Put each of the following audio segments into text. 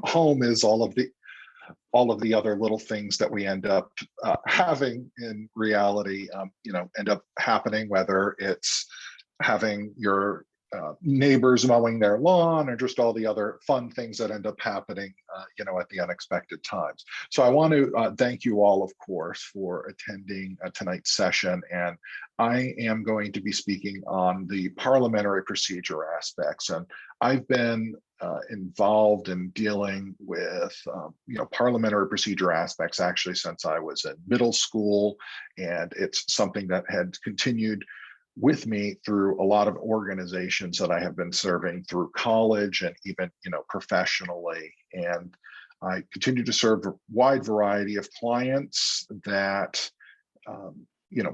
home is all of the other little things that we end up having in reality, end up happening, whether it's having your neighbors mowing their lawn or just all the other fun things that end up happening, at the unexpected times. So I want to thank you all, of course, for attending tonight's session. And I am going to be speaking on the parliamentary procedure aspects. And I've been involved in dealing with parliamentary procedure aspects actually since I was in middle school, and it's something that had continued with me through a lot of organizations that I have been serving through college and even professionally. And I continue to serve a wide variety of clients that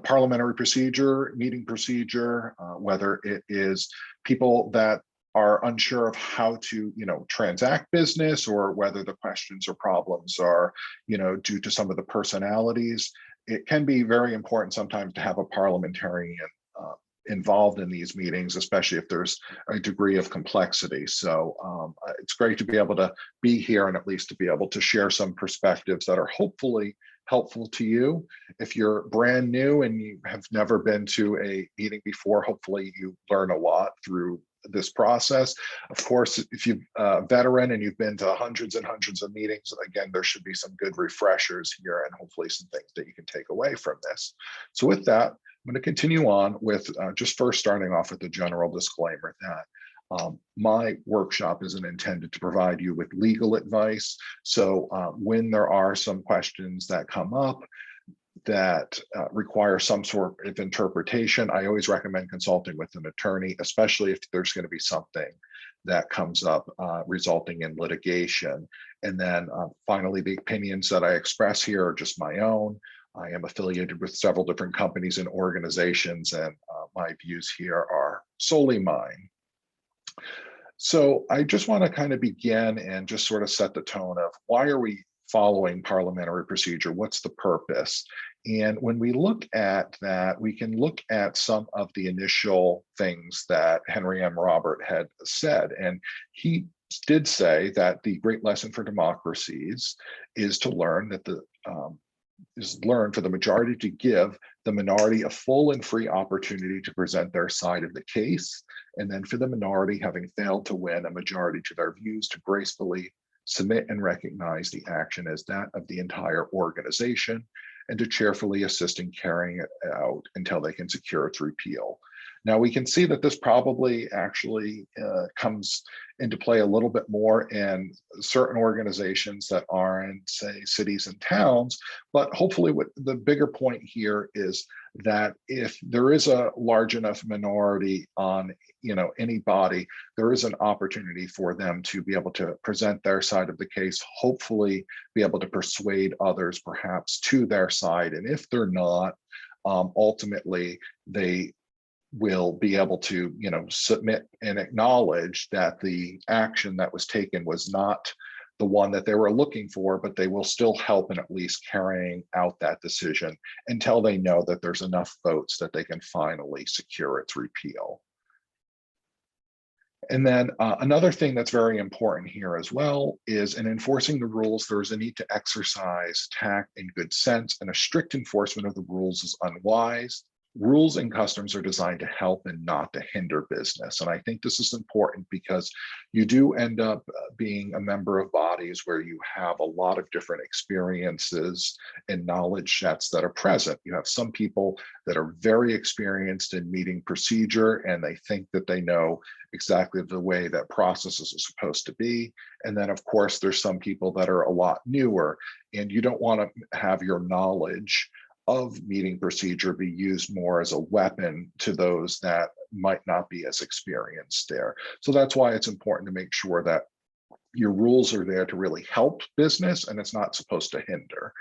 parliamentary procedure, meeting procedure, whether it is people that are unsure of how to transact business, or whether the questions or problems are due to some of the personalities. It can be very important sometimes to have a parliamentarian involved in these meetings, especially if there's a degree of complexity. So it's great to be able to be here and at least to be able to share some perspectives that are hopefully helpful to you. If you're brand new and you have never been to a meeting before, hopefully you learn a lot through this process. Of course, if you're a veteran and you've been to hundreds and hundreds of meetings, again, there should be some good refreshers here and hopefully some things that you can take away from this. So with that, I'm going to continue on with just first starting off with a general disclaimer that my workshop isn't intended to provide you with legal advice. So when there are some questions that come up that require some sort of interpretation, I always recommend consulting with an attorney, especially if there's going to be something that comes up resulting in litigation. And then finally, the opinions that I express here are just my own. I am affiliated with several different companies and organizations, and my views here are solely mine. So I just want to kind of begin and just sort of set the tone of why are we following parliamentary procedure? What's the purpose? And when we look at that, we can look at some of the initial things that Henry M. Robert had said. And he did say that the great lesson for democracies is to learn that for the majority to give the minority a full and free opportunity to present their side of the case, and then for the minority, having failed to win a majority to their views, to gracefully submit and recognize the action as that of the entire organization, and to cheerfully assist in carrying it out until they can secure its repeal. Now we can see that this probably actually comes into play a little bit more in certain organizations that aren't, say, cities and towns, but hopefully what the bigger point here is that if there is a large enough minority on any body, there is an opportunity for them to be able to present their side of the case, hopefully be able to persuade others perhaps to their side. And if they're not, ultimately they will be able to submit and acknowledge that the action that was taken was not the one that they were looking for, but they will still help in at least carrying out that decision until they know that there's enough votes that they can finally secure its repeal. And then another thing that's very important here as well is in enforcing the rules, there's a need to exercise tact and good sense, and a strict enforcement of the rules is unwise. Rules and customs are designed to help and not to hinder business. And I think this is important because you do end up being a member of bodies where you have a lot of different experiences and knowledge sets that are present. You have some people that are very experienced in meeting procedure and they think that they know exactly the way that processes are supposed to be. And then of course, there's some people that are a lot newer, and you don't want to have your knowledge of meeting procedure be used more as a weapon to those that might not be as experienced there. So that's why it's important to make sure that your rules are there to really help business and it's not supposed to hinder.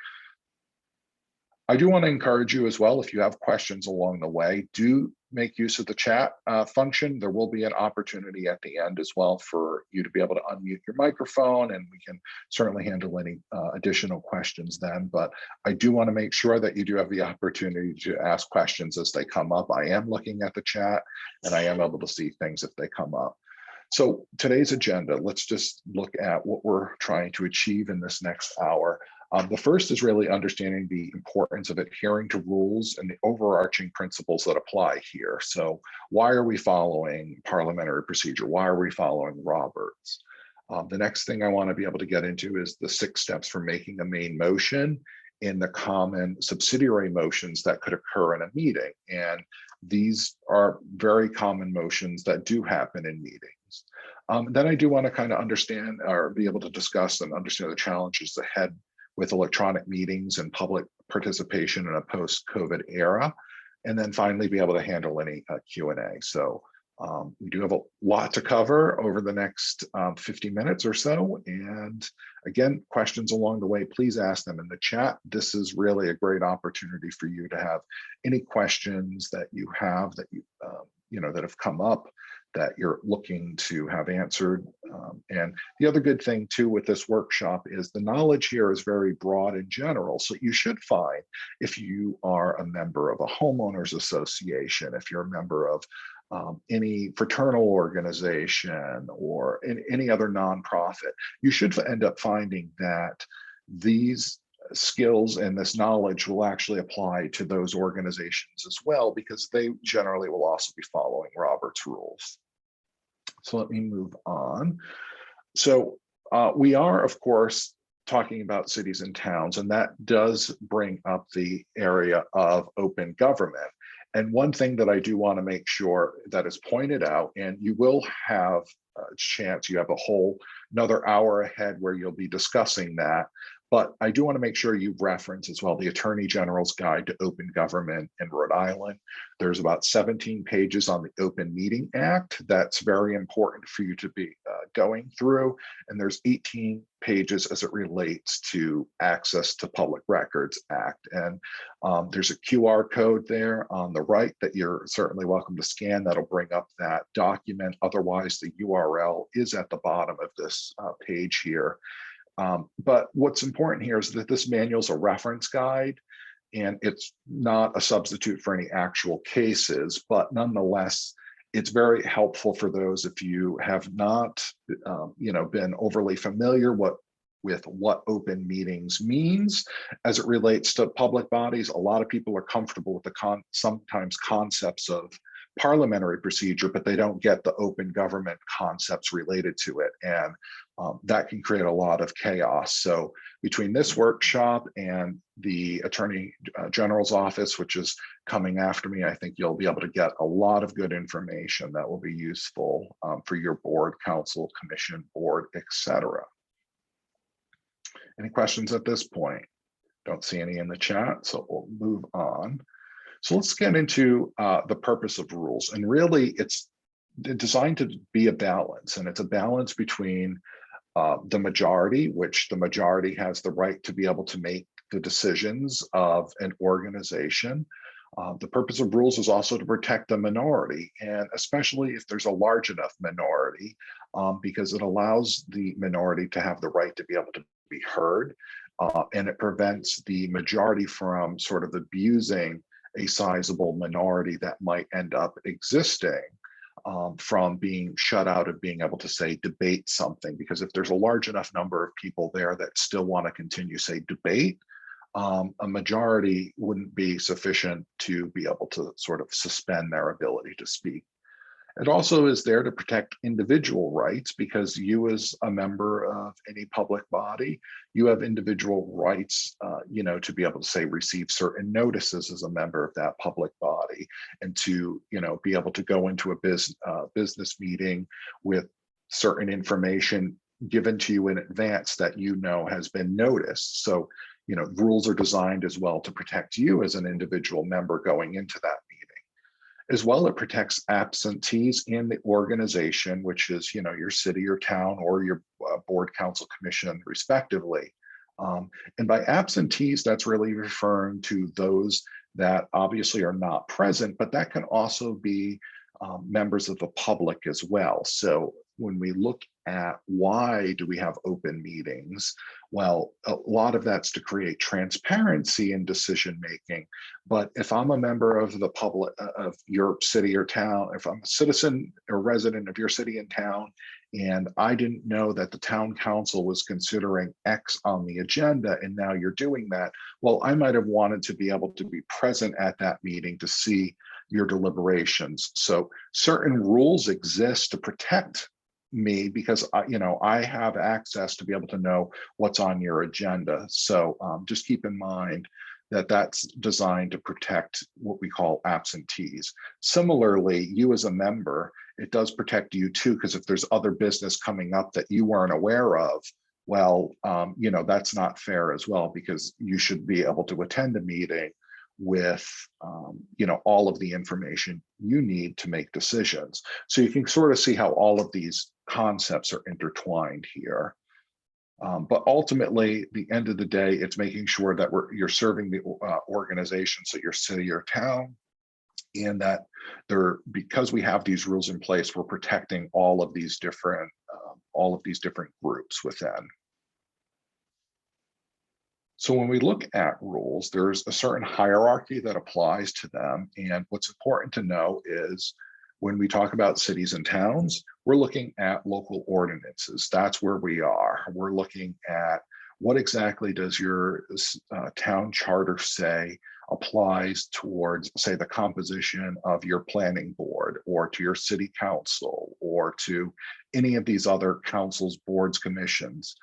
I do want to encourage you as well, if you have questions along the way, do make use of the chat function. There will be an opportunity at the end as well for you to be able to unmute your microphone, and we can certainly handle any additional questions then. But I do want to make sure that you do have the opportunity to ask questions as they come up. I am looking at the chat and I am able to see things if they come up. So today's agenda, let's just look at what we're trying to achieve in this next hour. The first is really understanding the importance of adhering to rules and the overarching principles that apply here. So why are we following parliamentary procedure? Why are we following Roberts? The next thing I want to be able to get into is the 6 steps for making a main motion in the common subsidiary motions that could occur in a meeting. And these are very common motions that do happen in meetings. Then I do want to kind of understand or be able to discuss and understand the challenges ahead with electronic meetings and public participation in a post-COVID era. And then finally be able to handle any Q&A. So we do have a lot to cover over the next 50 minutes or so. And again, questions along the way, please ask them in the chat. This is really a great opportunity for you to have any questions that you have that that have come up that you're looking to have answered. And the other good thing too with this workshop is the knowledge here is very broad and general. So you should find, if you are a member of a homeowners association, if you're a member of any fraternal organization or any other nonprofit, you should end up finding that these skills and this knowledge will actually apply to those organizations as well, because they generally will also be following Robert's rules. So let me move on. So we are, of course, talking about cities and towns, and that does bring up the area of open government. And one thing that I do want to make sure that is pointed out, and you will have a chance, you have a whole another hour ahead where you'll be discussing that. But I do want to make sure you reference as well the Attorney General's Guide to Open Government in Rhode Island. There's about 17 pages on the Open Meeting Act. That's very important for you to be going through. And there's 18 pages as it relates to Access to Public Records Act. And there's a QR code there on the right that you're certainly welcome to scan. That'll bring up that document. Otherwise, the URL is at the bottom of this page here. But what's important here is that this manual is a reference guide, and it's not a substitute for any actual cases, but nonetheless, it's very helpful for those if you have not been overly familiar with what open meetings means as it relates to public bodies. A lot of people are comfortable with the sometimes concepts of parliamentary procedure, but they don't get the open government concepts related to it. And that can create a lot of chaos. So between this workshop and the Attorney General's office, which is coming after me, I think you'll be able to get a lot of good information that will be useful for your board, council, commission, board, etc. Any questions at this point? Don't see any in the chat, so we'll move on. So let's get into the purpose of rules. And really, it's designed to be a balance, and it's a balance between the majority, which the majority has the right to be able to make the decisions of an organization. The purpose of rules is also to protect the minority, and especially if there's a large enough minority, because it allows the minority to have the right to be able to be heard, and it prevents the majority from sort of abusing a sizable minority that might end up existing from being shut out of being able to, say, debate something. Because if there's a large enough number of people there that still want to continue, say, debate, a majority wouldn't be sufficient to be able to sort of suspend their ability to speak. It also is there to protect individual rights, because you as a member of any public body, you have individual rights, to be able to, say, receive certain notices as a member of that public body, and to, be able to go into a business meeting with certain information given to you in advance that has been noticed. So, rules are designed as well to protect you as an individual member going into that meeting. As well, it protects absentees in the organization, which is, your city or town or your board, council, commission, respectively. And by absentees, that's really referring to those that obviously are not present, but that can also be members of the public as well. So when we look at why do we have open meetings? Well, a lot of that's to create transparency in decision making. But if I'm a member of the public of your city or town, if I'm a citizen or resident of your city and town, and I didn't know that the town council was considering X on the agenda, and now you're doing that, well, I might have wanted to be able to be present at that meeting to see your deliberations. So certain rules exist to protect me because I have access to be able to know what's on your agenda. So just keep in mind that that's designed to protect what we call absentees. Similarly, you as a member, it does protect you too, because if there's other business coming up that you weren't aware of, well, that's not fair as well, because you should be able to attend a meeting with all of the information you need to make decisions. So you can sort of see how all of these concepts are intertwined here. But ultimately, the end of the day, it's making sure that you're serving the organizations at your city or town, and that because we have these rules in place, we're protecting all of these different groups within. So when we look at rules, there's a certain hierarchy that applies to them. And what's important to know is when we talk about cities and towns, we're looking at local ordinances. That's where we are. We're looking at what exactly does your town charter say applies towards, say, the composition of your planning board, or to your city council, or to any of these other councils, boards, commissions.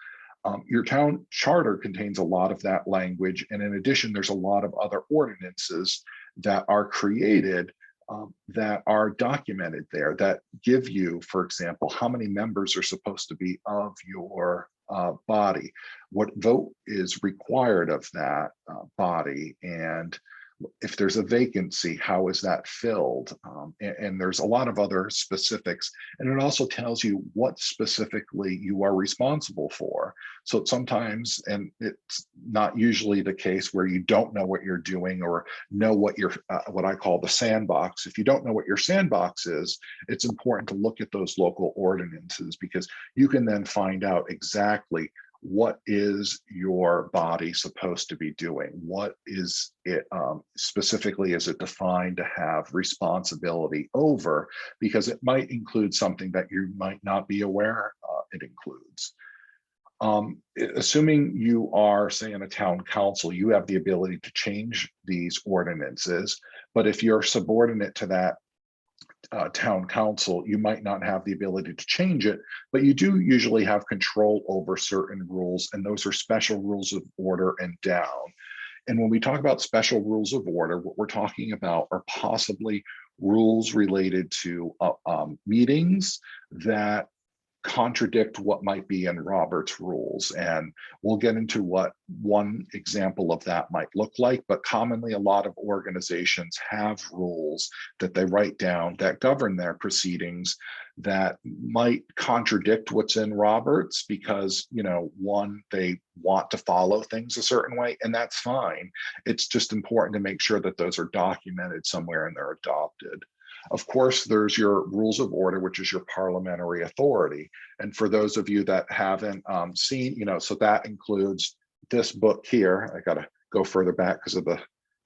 Your town charter contains a lot of that language. And in addition, there's a lot of other ordinances that are created that are documented there that give you, for example, how many members are supposed to be of your body, what vote is required of that body, and if there's a vacancy, how is that filled? And there's a lot of other specifics. And it also tells you what specifically you are responsible for. So sometimes, and it's not usually the case, where you don't know what you're doing or know what your what I call the sandbox. If you don't know what your sandbox is, it's important to look at those local ordinances, because you can then find out exactly what is your body supposed to be doing? What is it specifically, is it defined to have responsibility over? Because it might include something that you might not be aware it includes. Assuming you are, say, in a town council, you have the ability to change these ordinances. But if you're subordinate to that town council, you might not have the ability to change it, but you do usually have control over certain rules, and those are special rules of order and down. And when we talk about special rules of order, what we're talking about are possibly rules related to meetings that contradict what might be in Robert's rules. And we'll get into what one example of that might look like, but commonly a lot of organizations have rules that they write down that govern their proceedings that might contradict what's in Roberts, because, one, they want to follow things a certain way, and that's fine. It's just important to make sure that those are documented somewhere and they're adopted. Of course, there's your rules of order, which is your parliamentary authority. And for those of you that haven't seen, so that includes this book here. I got to go further back because of the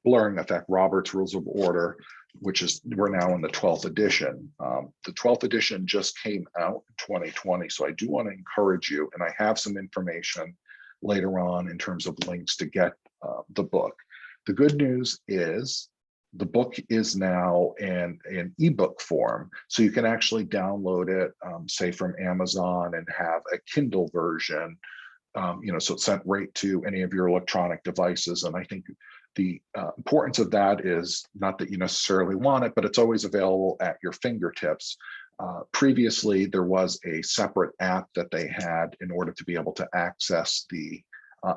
blurring effect, Robert's Rules of Order, which is, we're now in the 12th edition. The 12th edition just came out in 2020. So I do want to encourage you, and I have some information later on in terms of links to get the book. The good news is, the book is now in an ebook form, so you can actually download it, say from Amazon, and have a Kindle version. So it's sent right to any of your electronic devices. And I think the importance of that is not that you necessarily want it, but it's always available at your fingertips. Previously, there was a separate app that they had in order to be able to access the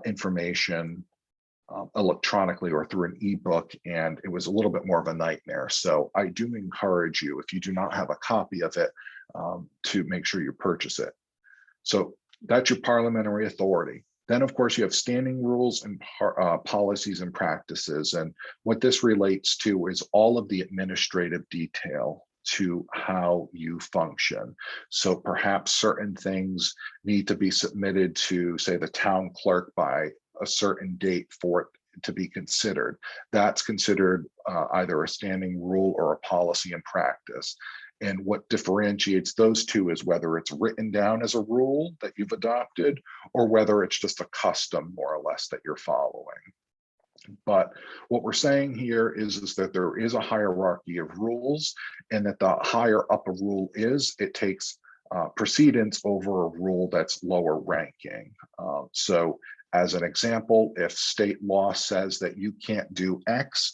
information electronically or through an ebook, and it was a little bit more of a nightmare. So I do encourage you, if you do not have a copy of it, to make sure you purchase it. So that's your parliamentary authority. Then, of course, you have standing rules and policies and practices. And what this relates to is all of the administrative detail to how you function. So perhaps certain things need to be submitted to, say, the town clerk by a certain date for it to be considered. That's considered either a standing rule or a policy and practice. And what differentiates those two is whether it's written down as a rule that you've adopted or whether it's just a custom, more or less, that you're following. But what we're saying here is that there is a hierarchy of rules, and that the higher up a rule is, it takes precedence over a rule that's lower ranking. So as an example, if state law says that you can't do X,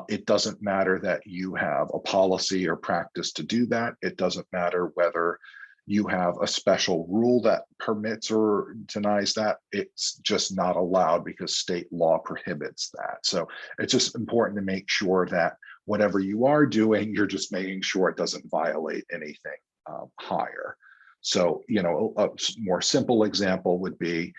it doesn't matter that you have a policy or practice to do that. It doesn't matter whether you have a special rule that permits or denies that. It's just not allowed because state law prohibits that. So it's just important to make sure that whatever you are doing, you're just making sure it doesn't violate anything higher. So, you know, a more simple example would be,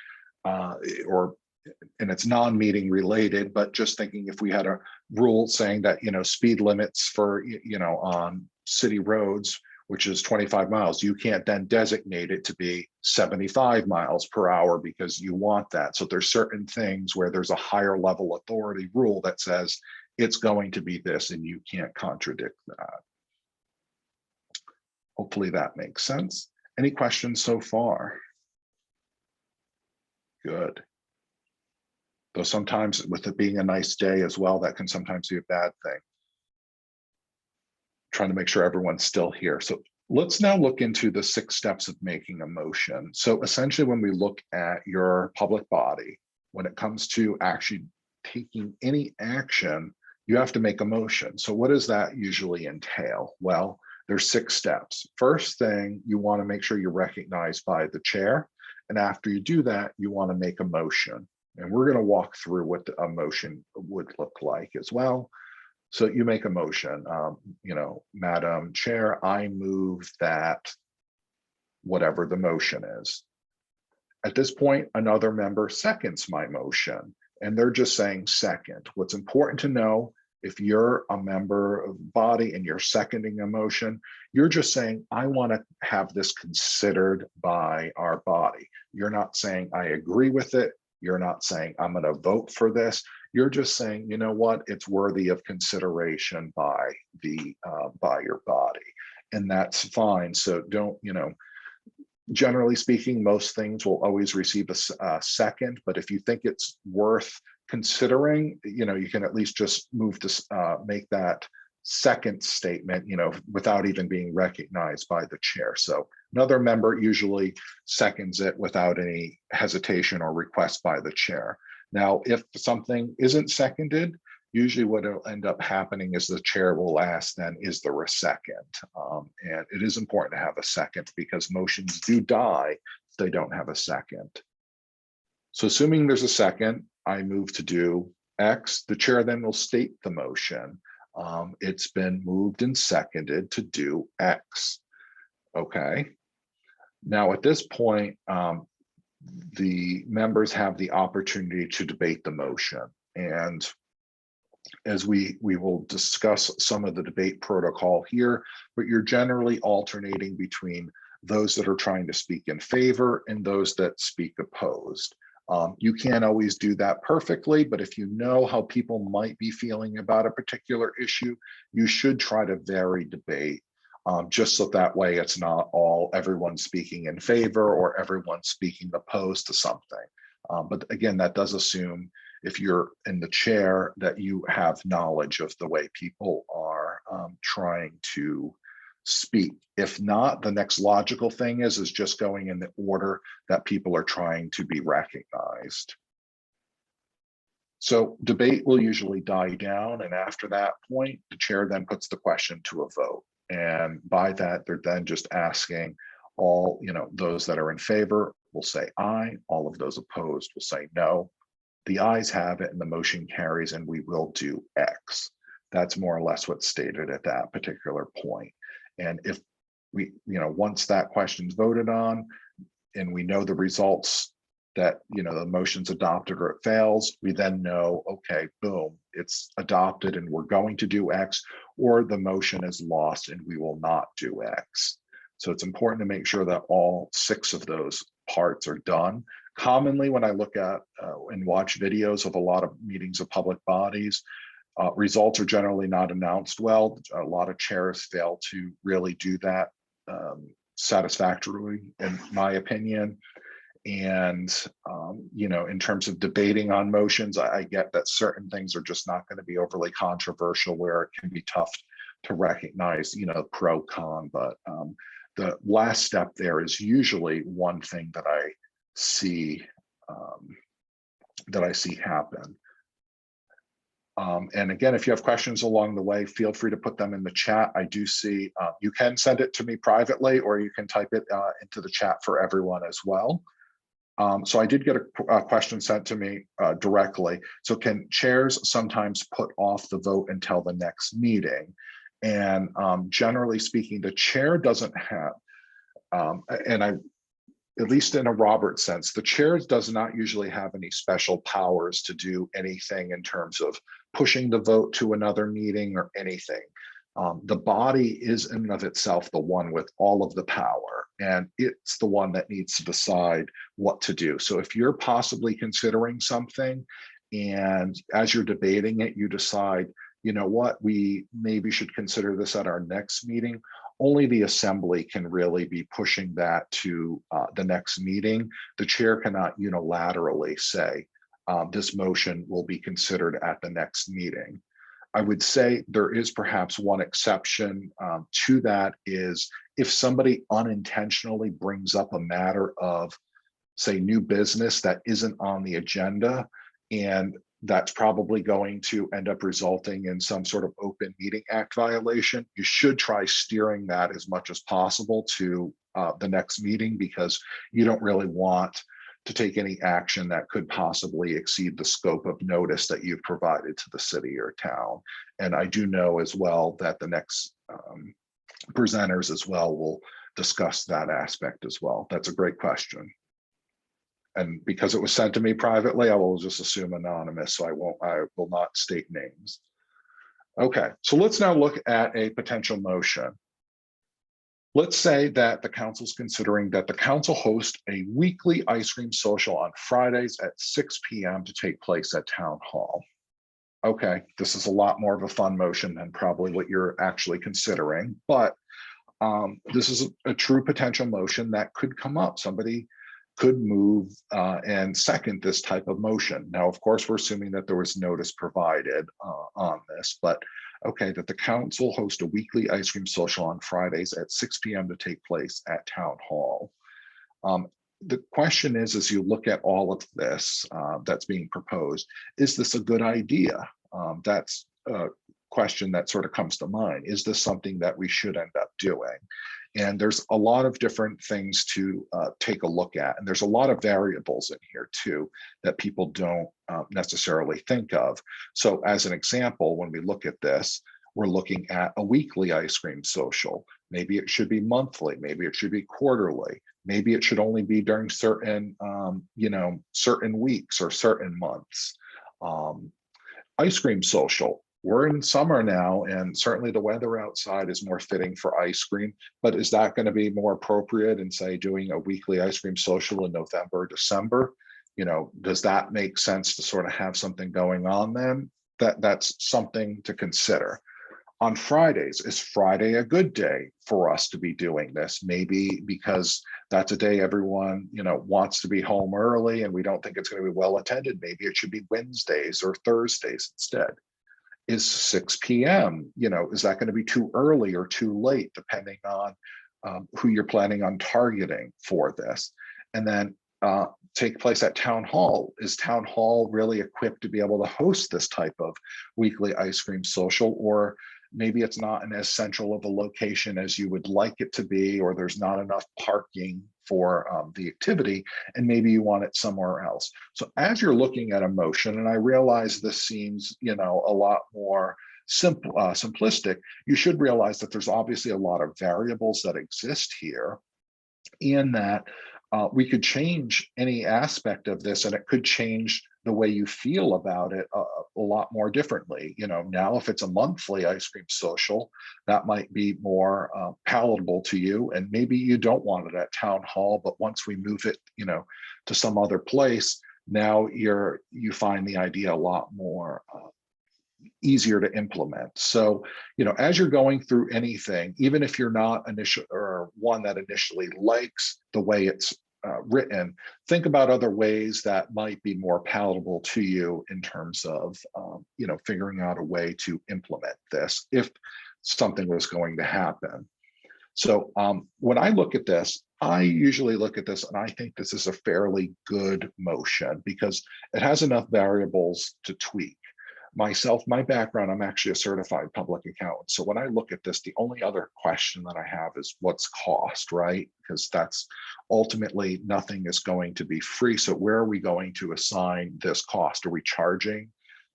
and it's non-meeting related, but just thinking if we had a rule saying that, you know, speed limits for, you know, on city roads, which is 25 miles, you can't then designate it to be 75 miles per hour because you want that. So there's certain things where there's a higher level authority rule that says it's going to be this and you can't contradict that. Hopefully that makes sense. Any questions so far? Good. Though sometimes with it being a nice day as well, that can sometimes be a bad thing. Trying to make sure everyone's still here. So let's now look into the 6 steps of making a motion. So essentially, when we look at your public body, when it comes to actually taking any action, you have to make a motion. So what does that usually entail? Well, there's 6 steps. First thing, you want to make sure you're recognized by the chair. And after you do that, you want to make a motion. And we're going to walk through what a motion would look like as well. So you make a motion, you know, Madam Chair, I move that whatever the motion is. At this point, another member seconds my motion, and they're just saying second. What's important to know, if you're a member of the body and you're seconding a motion, you're just saying, I want to have this considered by our body. You're not saying, I agree with it. You're not saying, I'm going to vote for this. You're just saying, you know what, it's worthy of consideration by your body, and that's fine. So don't, you know, generally speaking, most things will always receive a second, but if you think it's worth considering, you know, you can at least just move to make that second statement, you know, without even being recognized by the chair. So another member usually seconds it without any hesitation or request by the chair. Now, if something isn't seconded, usually what will end up happening is the chair will ask then, is there a second? And it is important to have a second because motions do die if they don't have a second. So assuming there's a second, I move to do X. The chair then will state the motion. It's been moved and seconded to do X. Okay. Now at this point, the members have the opportunity to debate the motion. And as we will discuss some of the debate protocol here, but you're generally alternating between those that are trying to speak in favor and those that speak opposed. You can't always do that perfectly, but if you know how people might be feeling about a particular issue, you should try to vary debate, just so that way it's not everyone speaking in favor or everyone speaking opposed to something. But again, that does assume if you're in the chair that you have knowledge of the way people are trying to speak. If not, the next logical thing is just going in the order that people are trying to be recognized. So debate will usually die down, and after that point, the chair then puts the question to a vote. And by that, they're then just asking all, you know, those that are in favor will say aye, all of those opposed will say no. The ayes have it and the motion carries, and we will do X. That's more or less what's stated at that particular point. And if we, you know, once that question's voted on and we know the results that, the motion's adopted or it fails, we then know, okay, boom, it's adopted and we're going to do X, or the motion is lost and we will not do X. So it's important to make sure that all 6 of those parts are done. Commonly, when I look at and watch videos of a lot of meetings of public bodies, results are generally not announced well. A lot of chairs fail to really do that satisfactorily, in my opinion. And, in terms of debating on motions, I get that certain things are just not going to be overly controversial, where it can be tough to recognize, pro con. But the last step there is usually one thing that I see happen. And again, if you have questions along the way, feel free to put them in the chat. I do see you can send it to me privately, or you can type it into the chat for everyone as well. So I did get a question sent to me directly. So can chairs sometimes put off the vote until the next meeting? And generally speaking, the chair doesn't have, at least in a Robert sense, the chair does not usually have any special powers to do anything in terms of pushing the vote to another meeting or anything. The body is in and of itself the one with all of the power, and it's the one that needs to decide what to do. So if you're possibly considering something, and as you're debating it, you decide, you know what, we maybe should consider this at our next meeting, only the assembly can really be pushing that to the next meeting. The chair cannot unilaterally say this motion will be considered at the next meeting. I would say there is perhaps one exception to that, is if somebody unintentionally brings up a matter of, say, new business that isn't on the agenda, and that's probably going to end up resulting in some sort of Open Meeting Act violation. You should try steering that as much as possible to the next meeting, because you don't really want to take any action that could possibly exceed the scope of notice that you've provided to the city or town. And I do know as well that the next presenters as well will discuss that aspect as well. That's a great question. And because it was sent to me privately, I will just assume anonymous, so I will not state names. Okay, so let's now look at a potential motion. Let's say that the council's considering that the council host a weekly ice cream social on Fridays at 6 p.m. to take place at Town Hall. Okay, this is a lot more of a fun motion than probably what you're actually considering, but this is a true potential motion that could come up. Somebody could move and second this type of motion. Now, of course, we're assuming that there was notice provided on this, but okay, that the council host a weekly ice cream social on Fridays at 6 p.m. to take place at Town Hall. The question is, as you look at all of this that's being proposed, is this a good idea? That's a question that sort of comes to mind. Is this something that we should end up doing? And there's a lot of different things to take a look at. And there's a lot of variables in here too that people don't necessarily think of. So as an example, when we look at this, we're looking at a weekly ice cream social. Maybe it should be monthly, maybe it should be quarterly, maybe it should only be during certain, certain weeks or certain months. Ice cream social. We're in summer now, and certainly the weather outside is more fitting for ice cream, but is that going to be more appropriate in, say, doing a weekly ice cream social in November, December? Does that make sense to sort of have something going on then? That's something to consider. On Fridays, is Friday a good day for us to be doing this? Maybe because that's a day everyone, wants to be home early and we don't think it's going to be well attended. Maybe it should be Wednesdays or Thursdays instead. Is 6 p.m., is that going to be too early or too late, depending on who you're planning on targeting for this? And then take place at Town Hall. Is Town Hall really equipped to be able to host this type of weekly ice cream social? Or maybe it's not in as central of a location as you would like it to be, or there's not enough parking for the activity, and maybe you want it somewhere else. So as you're looking at a motion, and I realize this seems, a lot more simplistic, you should realize that there's obviously a lot of variables that exist here, in that we could change any aspect of this, and it could change the way you feel about it a lot more differently. Now if it's a monthly ice cream social, that might be more palatable to you, and maybe you don't want it at town hall, but once we move it, to some other place, now you find the idea a lot more easier to implement. So, as you're going through anything, even if you're not initial or one that initially likes the way it's written, think about other ways that might be more palatable to you in terms of, figuring out a way to implement this if something was going to happen. So when I look at this, I usually look at this and I think this is a fairly good motion because it has enough variables to tweak. My background, I'm actually a certified public accountant. So when I look at this, the only other question that I have is what's cost, right? Because that's ultimately nothing is going to be free. So where are we going to assign this cost? Are we charging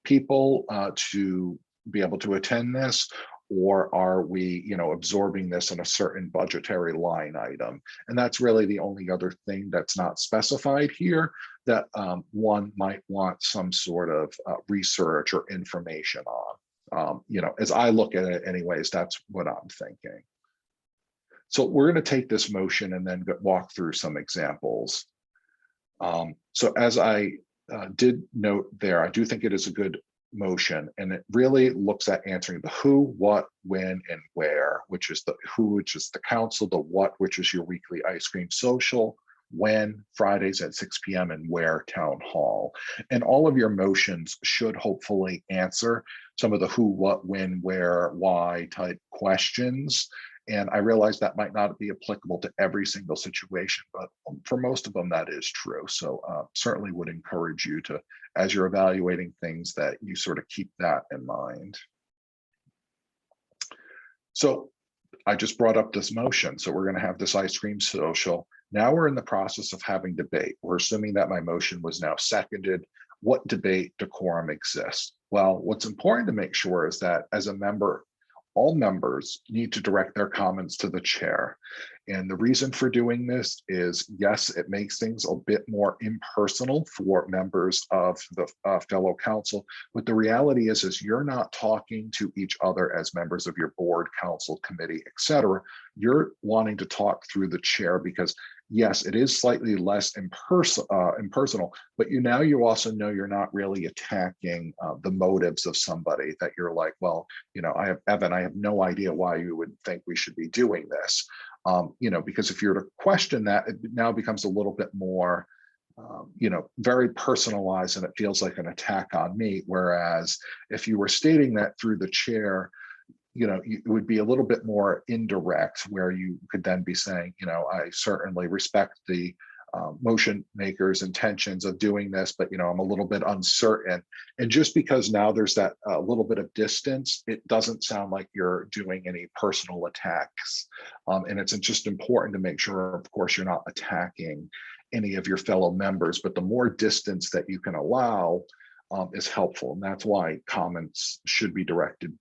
people to be able to attend this? Or are we, absorbing this in a certain budgetary line item? And that's really the only other thing that's not specified here that one might want some sort of research or information on. As I look at it anyways, that's what I'm thinking. So we're going to take this motion and then walk through some examples. So as I did note there, I do think it is a good motion, and it really looks at answering the who, what, when, and where, which is the who, which is the council, the what, which is your weekly ice cream social, when, Fridays at 6 p.m., and where, town hall. And all of your motions should hopefully answer some of the who, what, when, where, why type questions. And I realize that might not be applicable to every single situation, but for most of them, that is true. So certainly would encourage you to, as you're evaluating things, that you sort of keep that in mind. So I just brought up this motion. So we're going to have this ice cream social. Now we're in the process of having debate. We're assuming that my motion was now seconded. What debate decorum exists? Well, what's important to make sure is that as a member, all members need to direct their comments to the chair. And the reason for doing this is, yes, it makes things a bit more impersonal for members of the fellow council, but the reality is you're not talking to each other as members of your board, council, committee, etc. You're wanting to talk through the chair because, yes, it is slightly less impersonal, but you also know you're not really attacking the motives of somebody, that you're like, well, Evan, I have no idea why you would think we should be doing this. Because if you're to question that, it now becomes a little bit more, very personalized, and it feels like an attack on me. Whereas if you were stating that through the chair, it would be a little bit more indirect, where you could then be saying, I certainly respect the motion maker's intentions of doing this, but I'm a little bit uncertain. And just because now there's that little bit of distance, it doesn't sound like you're doing any personal attacks. And it's just important to make sure, of course, you're not attacking any of your fellow members, but the more distance that you can allow is helpful. And that's why comments should be directed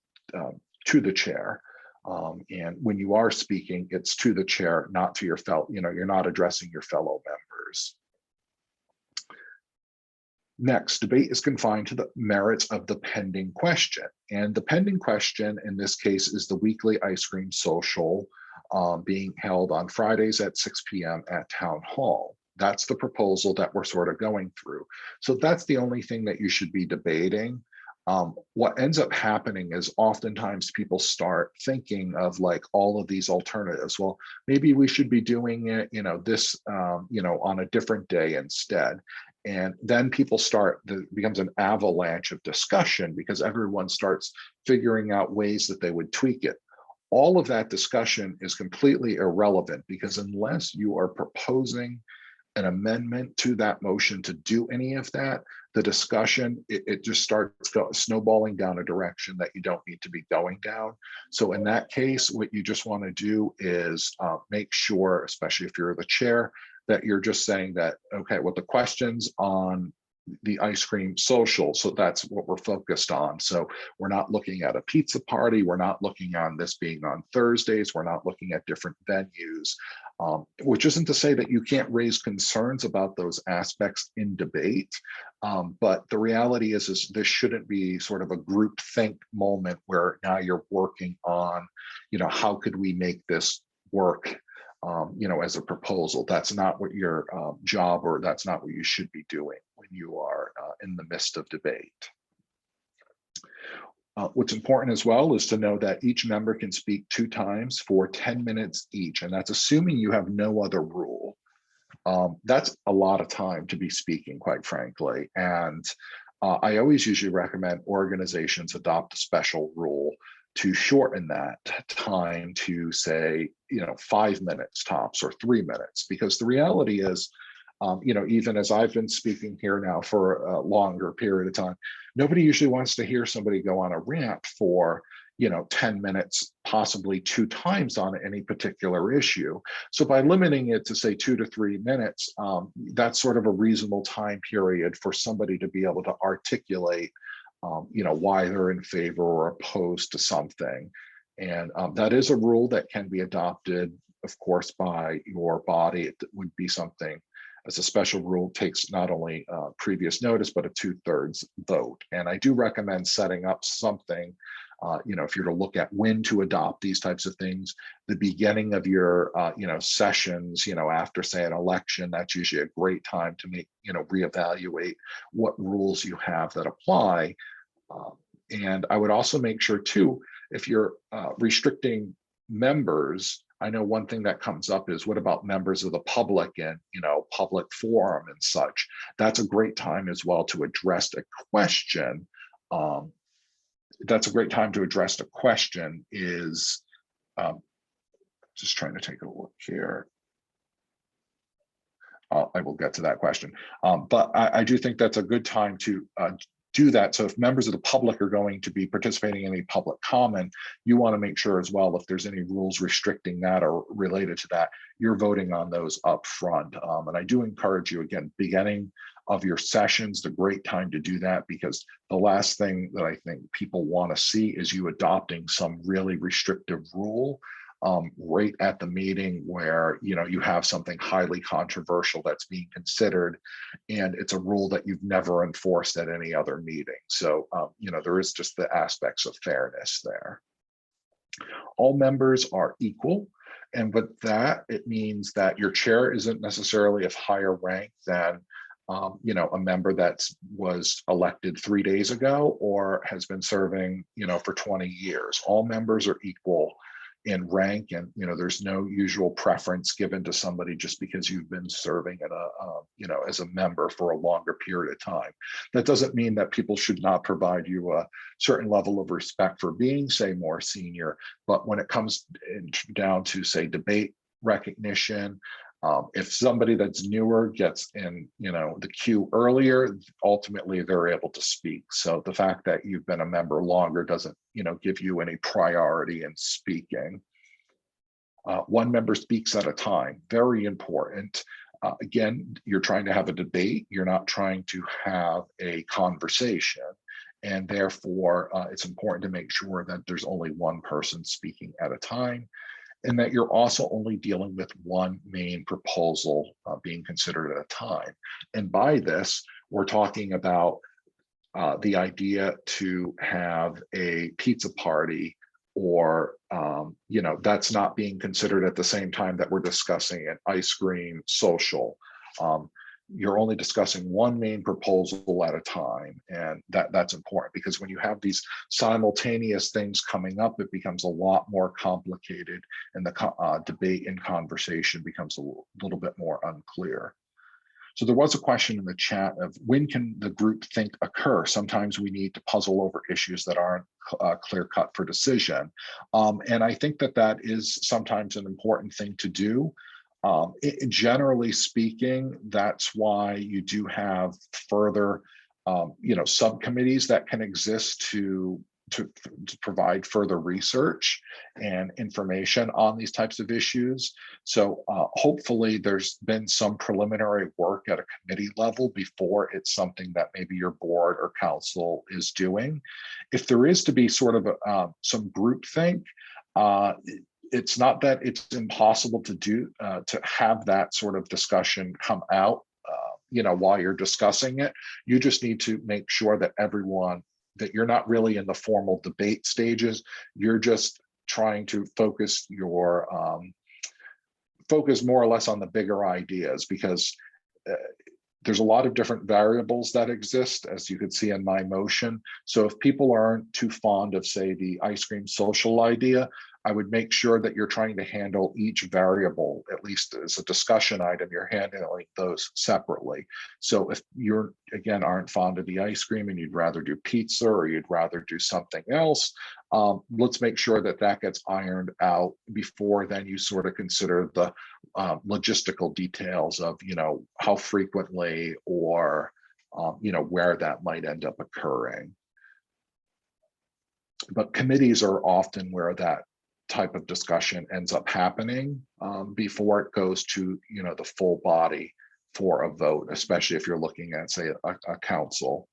to the chair. And when you are speaking, it's to the chair, not to your fellow, you're not addressing your fellow members. Next, debate is confined to the merits of the pending question. And the pending question in this case is the weekly ice cream social being held on Fridays at 6 p.m. at Town Hall. That's the proposal that we're sort of going through. So that's the only thing that you should be debating. What ends up happening is oftentimes people start thinking of like all of these alternatives. Well, maybe we should be doing it, this, on a different day instead. And then people becomes an avalanche of discussion because everyone starts figuring out ways that they would tweak it. All of that discussion is completely irrelevant because unless you are proposing an amendment to that motion to do any of that, the discussion, it just starts snowballing down a direction that you don't need to be going down. So in that case, what you just want to do is make sure, especially if you're the chair, that you're just saying that, okay, well, the questions on the ice cream social, so that's what we're focused on. So we're not looking at a pizza party, we're not looking on this being on Thursdays, we're not looking at different venues. Which isn't to say that you can't raise concerns about those aspects in debate. But the reality is this shouldn't be sort of a group think moment where now you're working on, how could we make this work, as a proposal. That's not what your job, or that's not what you should be doing when you are in the midst of debate. What's important as well is to know that each member can speak 2 times for 10 minutes each, and that's assuming you have no other rule. That's a lot of time to be speaking, quite frankly. And I always usually recommend organizations adopt a special rule to shorten that time to, say, 5 minutes tops or 3 minutes, because the reality is, even as I've been speaking here now for a longer period of time, nobody usually wants to hear somebody go on a rant for, 10 minutes, possibly 2 times on any particular issue. So by limiting it to, say, 2 to 3 minutes, that's sort of a reasonable time period for somebody to be able to articulate, why they're in favor or opposed to something. And that is a rule that can be adopted, of course, by your body. It would be something, as a special rule, takes not only previous notice, but a 2/3 vote. And I do recommend setting up something, if you're to look at when to adopt these types of things, the beginning of your, sessions, after, say, an election, that's usually a great time to make, reevaluate what rules you have that apply. And I would also make sure too, if you're restricting members, I know one thing that comes up is, what about members of the public and, public forum and such? That's a great time as well to address a question. That's a great time to address a question is, just trying to take a look here. I will get to that question. But I do think that's a good time to do that. So if members of the public are going to be participating in any public comment, you want to make sure as well, if there's any rules restricting that or related to that, you're voting on those up front. And I do encourage you, again, beginning of your sessions, the great time to do that, because the last thing that I think people want to see is you adopting some really restrictive rule right at the meeting where you have something highly controversial that's being considered, and it's a rule that you've never enforced at any other meeting. So there is just the aspects of fairness there. All members are equal, and with that, it means that your chair isn't necessarily of higher rank than a member that was elected 3 days ago or has been serving for 20 years. All members are equal in rank, and there's no usual preference given to somebody just because you've been serving in a as a member for a longer period of time. That doesn't mean that people should not provide you a certain level of respect for being, say, more senior, but when it comes down to, say, debate recognition, if somebody that's newer gets in the queue earlier, ultimately they're able to speak. So the fact that you've been a member longer doesn't give you any priority in speaking. One member speaks at a time, very important. Again, you're trying to have a debate, you're not trying to have a conversation, and therefore it's important to make sure that there's only one person speaking at a time, and that you're also only dealing with one main proposal being considered at a time. And by this, we're talking about the idea to have a pizza party, or that's not being considered at the same time that we're discussing an ice cream social. You're only discussing one main proposal at a time, and that's important, because when you have these simultaneous things coming up, it becomes a lot more complicated, and the debate and conversation becomes a little bit more unclear. So there was a question in the chat of, when can the group think occur? Sometimes we need to puzzle over issues that aren't clear cut for decision. And I think that is sometimes an important thing to do. Generally speaking, that's why you do have further, subcommittees that can exist to provide further research and information on these types of issues. So hopefully there's been some preliminary work at a committee level before it's something that maybe your board or council is doing. If there is to be sort of some groupthink, it's not that it's impossible to do, to have that sort of discussion come out, while you're discussing it. You just need to make sure that that you're not really in the formal debate stages. You're just trying to focus focus more or less on the bigger ideas, because there's a lot of different variables that exist, as you could see in my motion. So if people aren't too fond of, say, the ice cream social idea, I would make sure that you're trying to handle each variable, at least as a discussion item, you're handling those separately. So if you're, again, aren't fond of the ice cream and you'd rather do pizza or you'd rather do something else, let's make sure that that gets ironed out before then you sort of consider the logistical details of, how frequently or, where that might end up occurring. But committees are often where that type of discussion ends up happening before it goes to, the full body for a vote, especially if you're looking at, say, a council.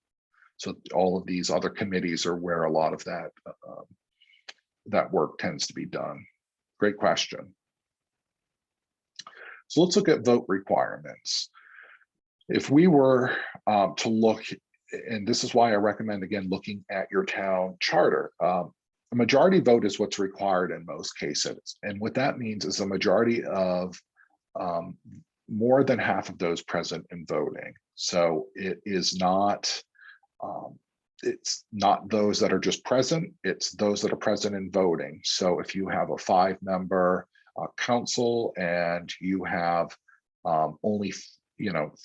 So all of these other committees are where a lot of that work tends to be done. Great question. So let's look at vote requirements. If we were to look, and this is why I recommend, again, looking at your town charter. A majority vote is what's required in most cases. And what that means is a majority of more than half of those present and voting. So it is not, it's not those that are just present, it's those that are present and voting. So if you have a 5-member council and you have only,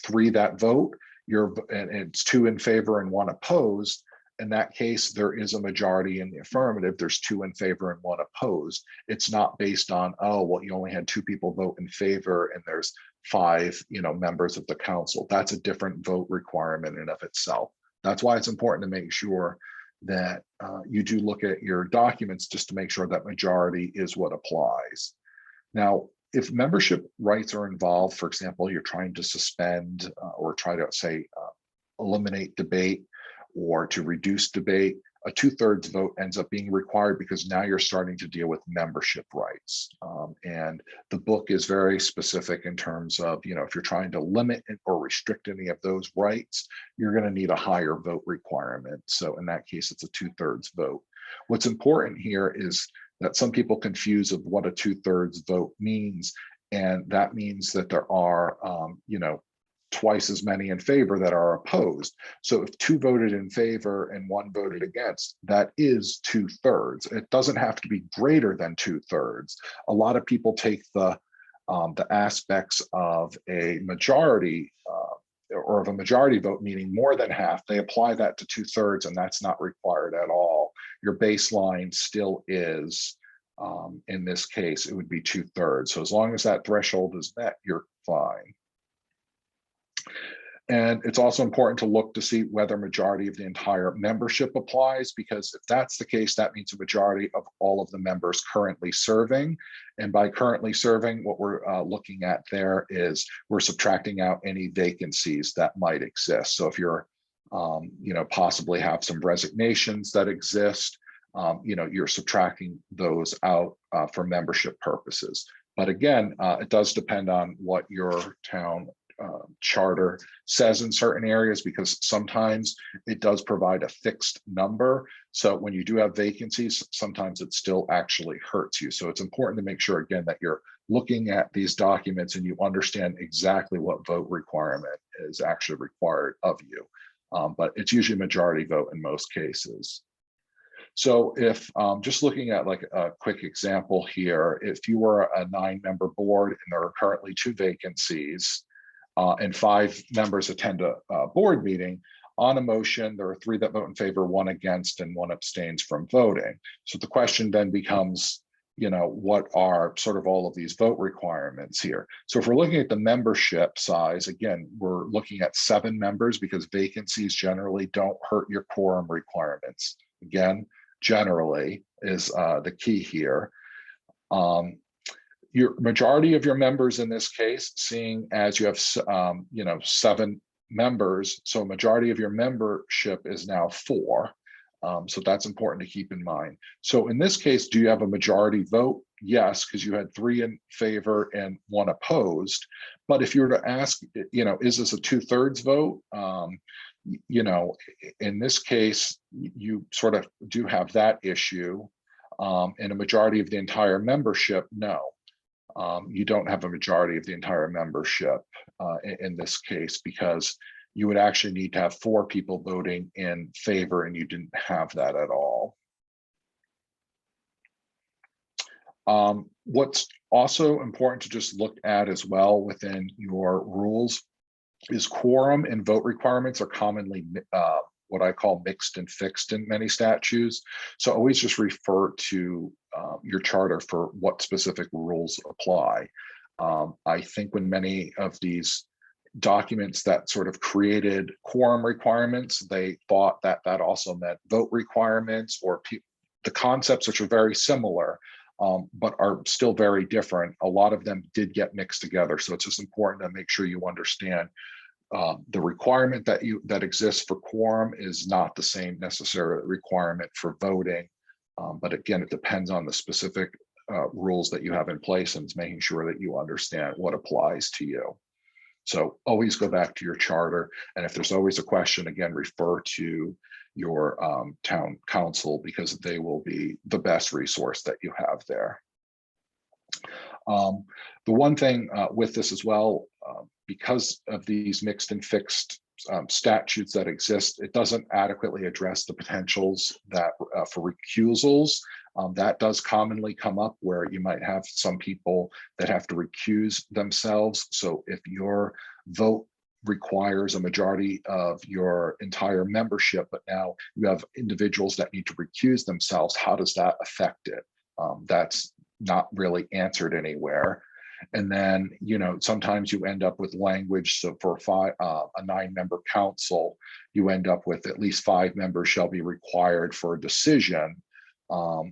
3 that vote, and it's 2 in favor and 1 opposed. In that case, there is a majority in the affirmative. There's 2 in favor and 1 opposed. It's not based on, oh, well, you only had 2 people vote in favor and there's 5, members of the council. That's a different vote requirement in and of itself. That's why it's important to make sure that you do look at your documents just to make sure that majority is what applies. Now, if membership rights are involved, for example, you're trying to suspend or try to, say, eliminate debate, or to reduce debate, a 2/3 vote ends up being required, because now you're starting to deal with membership rights. And the book is very specific in terms of, if you're trying to limit or restrict any of those rights, you're going to need a higher vote requirement. So in that case, it's a 2/3 vote. What's important here is that some people confuse of what a 2/3 vote means. And that means that there are, twice as many in favor that are opposed. So if 2 voted in favor and 1 voted against, that is 2/3. It doesn't have to be greater than 2/3. A lot of people take the aspects of a majority or of a majority vote, meaning more than half, they apply that to 2/3, and that's not required at all. Your baseline still is, in this case, it would be 2/3. So as long as that threshold is met, you're fine. And it's also important to look to see whether majority of the entire membership applies, because if that's the case, that means a majority of all of the members currently serving. And by currently serving, what we're looking at there is we're subtracting out any vacancies that might exist. So if you're, possibly have some resignations that exist, you're subtracting those out for membership purposes. But again, it does depend on what your town charter says in certain areas, because sometimes it does provide a fixed number. So when you do have vacancies, sometimes it still actually hurts you. So it's important to make sure, again, that you're looking at these documents and you understand exactly what vote requirement is actually required of you. But it's usually majority vote in most cases. So if just looking at like a quick example here, if you were a 9-member board and there are currently 2 vacancies, and 5 members attend a board meeting, on a motion, there are 3 that vote in favor, 1 against, and 1 abstains from voting. So the question then becomes, what are sort of all of these vote requirements here? So if we're looking at the membership size, again, we're looking at 7 members, because vacancies generally don't hurt your quorum requirements. Again, generally is the key here. Your majority of your members in this case, seeing as you have 7 members, so a majority of your membership is now 4. So that's important to keep in mind. So in this case, do you have a majority vote? Yes, because you had 3 in favor and 1 opposed. But if you were to ask, is this a 2/3 vote? In this case, you sort of do have that issue. And a majority of the entire membership, no. You don't have a majority of the entire membership in this case, because you would actually need to have 4 people voting in favor, and you didn't have that at all. What's also important to just look at as well within your rules is quorum and vote requirements are commonly what I call mixed and fixed in many statutes. So always just refer to your charter for what specific rules apply. I think when many of these documents that sort of created quorum requirements, they thought that that also meant vote requirements, or the concepts, which are very similar, but are still very different. A lot of them did get mixed together. So it's just important to make sure you understand the requirement that exists for quorum is not the same necessary requirement for voting. But again, it depends on the specific rules that you have in place, and it's making sure that you understand what applies to you. So always go back to your charter. And if there's always a question, again, refer to your town council, because they will be the best resource that you have there. The one thing with this as well, because of these mixed and fixed statutes that exist, it doesn't adequately address the potentials that for recusals. That does commonly come up, where you might have some people that have to recuse themselves. So if your vote requires a majority of your entire membership, but now you have individuals that need to recuse themselves, how does that affect it? That's not really answered anywhere. And then, sometimes you end up with language. So for a 9-member council, you end up with at least 5 members shall be required for a decision,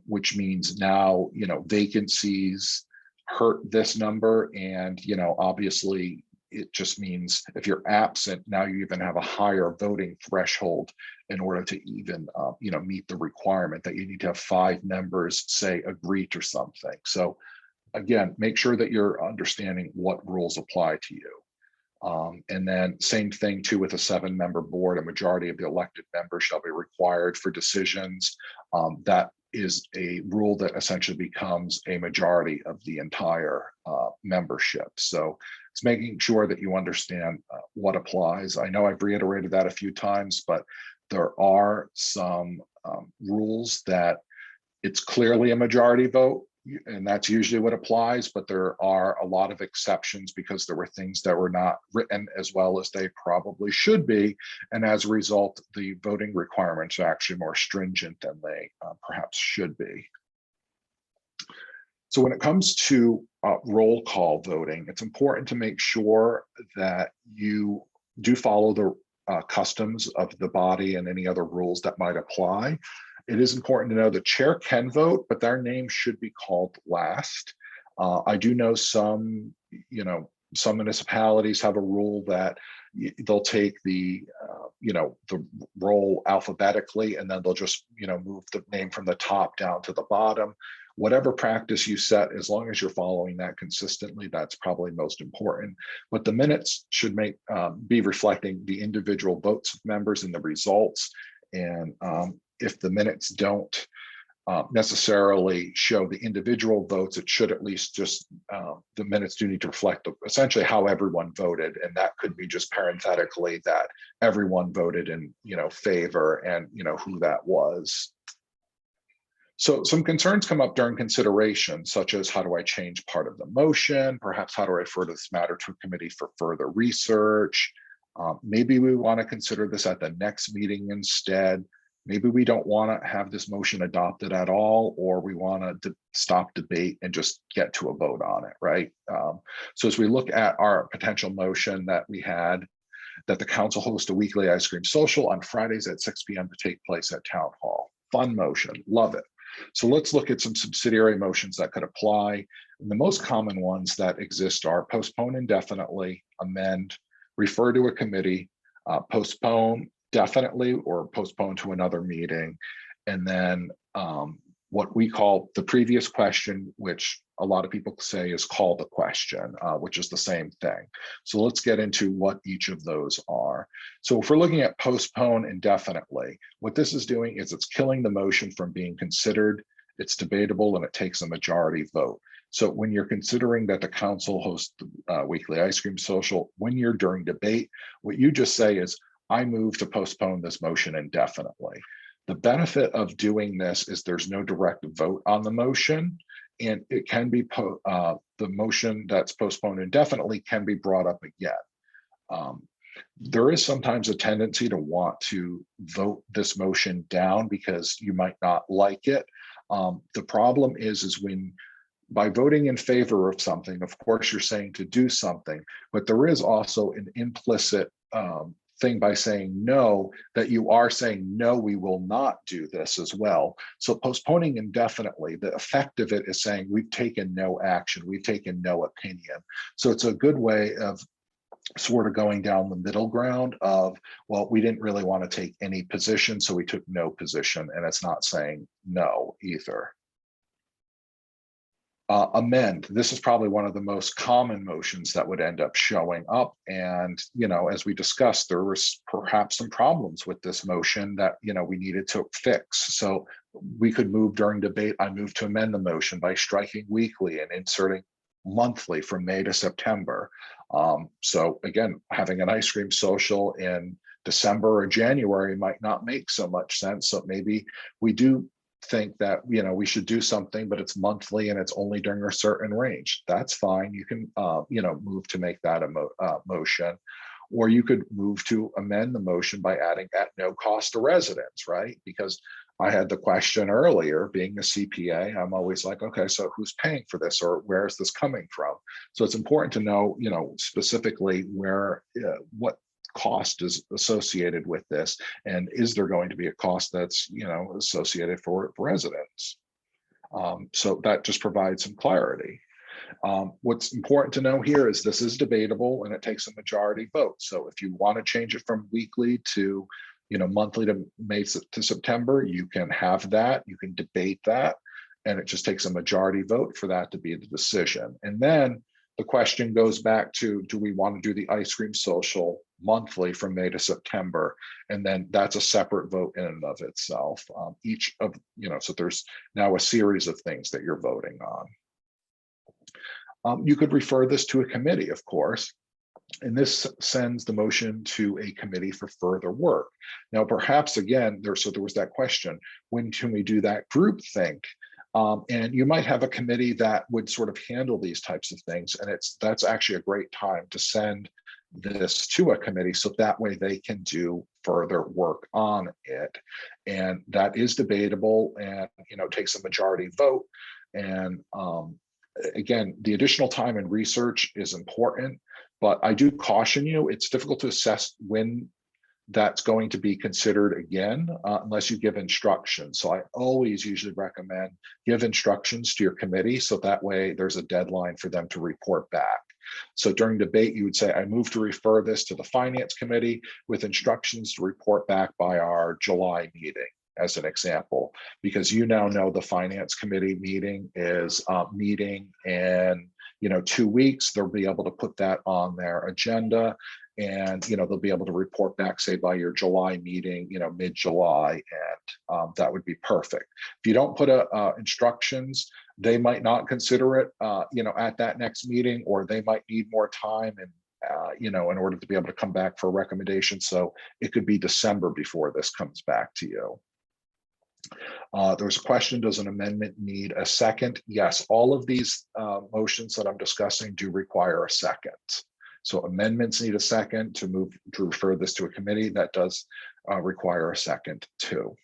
which means now, vacancies hurt this number. And, obviously, it just means if you're absent, now you even have a higher voting threshold in order to even, meet the requirement that you need to have 5 members say agree to something. So again, make sure that you're understanding what rules apply to you. And then same thing too with a 7-member board, a majority of the elected members shall be required for decisions. That is a rule that essentially becomes a majority of the entire membership. So it's making sure that you understand what applies. I know I've reiterated that a few times, but there are some rules that it's clearly a majority vote, and that's usually what applies, but there are a lot of exceptions because there were things that were not written as well as they probably should be. And as a result, the voting requirements are actually more stringent than they perhaps should be. So when it comes to roll call voting, it's important to make sure that you do follow the customs of the body and any other rules that might apply. It is important to know the chair can vote, but their name should be called last. I do know some municipalities have a rule that they'll take the roll alphabetically, and then they'll just move the name from the top down to the bottom. Whatever practice you set, as long as you're following that consistently, that's probably most important. But the minutes should be reflecting the individual votes of members and the results. And if the minutes don't necessarily show the individual votes, it should at least just, the minutes do need to reflect essentially how everyone voted. And that could be just parenthetically that everyone voted in favor and who that was. So some concerns come up during consideration, such as how do I change part of the motion? Perhaps how do I refer to this matter to a committee for further research? Maybe we want to consider this at the next meeting instead. Maybe we don't want to have this motion adopted at all, or we want to stop debate and just get to a vote on it, right? So as we look at our potential motion that we had, that the council host a weekly ice cream social on Fridays at 6 p.m. to take place at Town Hall. Fun motion, love it. So let's look at some subsidiary motions that could apply. And the most common ones that exist are postpone indefinitely, amend, refer to a committee, postpone definitely or postpone to another meeting. And then what we call the previous question, which a lot of people say is call the question, which is the same thing. So let's get into what each of those are. So if we're looking at postpone indefinitely, what this is doing is it's killing the motion from being considered, it's debatable, and it takes a majority vote. So when you're considering that the council hosts the weekly ice cream social, when you're during debate, what you just say is, I move to postpone this motion indefinitely. The benefit of doing this is there's no direct vote on the motion, and it can be the motion that's postponed indefinitely can be brought up again. There is sometimes a tendency to want to vote this motion down because you might not like it. The problem is when by voting in favor of something, of course, you're saying to do something, but there is also an implicit thing by saying no, that you are saying, no, we will not do this as well. So postponing indefinitely, the effect of it is saying we've taken no action, we've taken no opinion. So it's a good way of sort of going down the middle ground of, well, we didn't really want to take any position, so we took no position, and it's not saying no either. Amend. This is probably one of the most common motions that would end up showing up. And, as we discussed, there was perhaps some problems with this motion that, we needed to fix. So we could move during debate. I move to amend the motion by striking weekly and inserting monthly from May to September. So again, having an ice cream social in December or January might not make so much sense. So maybe we do think that we should do something, but it's monthly and it's only during a certain range. That's fine. You can move to make that a motion, or you could move to amend the motion by adding at no cost to residents, right? Because I had the question earlier, being a CPA, I'm always like, okay, so who's paying for this, or where is this coming from? So it's important to know, specifically where what cost is associated with this, and is there going to be a cost that's associated for residents? So that just provides some clarity. What's important to know here is this is debatable and it takes a majority vote. So if you want to change it from weekly to monthly to May to September, you can have that, you can debate that, and it just takes a majority vote for that to be the decision. And then the question goes back to, do we want to do the ice cream social monthly from May to September? And then that's a separate vote in and of itself. Each of, so there's now a series of things that you're voting on. You could refer this to a committee, of course, and this sends the motion to a committee for further work. Now, perhaps again, there was that question, when can we do that group think? And you might have a committee that would sort of handle these types of things. And that's actually a great time to send this to a committee, so that way they can do further work on it. And that is debatable and, takes a majority vote. And again, the additional time and research is important, but I do caution you, it's difficult to assess when that's going to be considered again, unless you give instructions. So I always usually recommend give instructions to your committee, so that way there's a deadline for them to report back. So during debate, you would say, I move to refer this to the finance committee with instructions to report back by our July meeting, as an example, because now know the finance committee meeting is meeting in 2 weeks. They'll be able to put that on their agenda, and they'll be able to report back, say, by your July meeting, mid-July, and that would be perfect. If you don't put instructions, they might not consider it at that next meeting, or they might need more time and in order to be able to come back for a recommendation. So it could be December before this comes back to you. There was a question, does an amendment need a second? Yes, all of these motions that I'm discussing do require a second. So amendments need a second. To refer this to a committee, that does require a second too.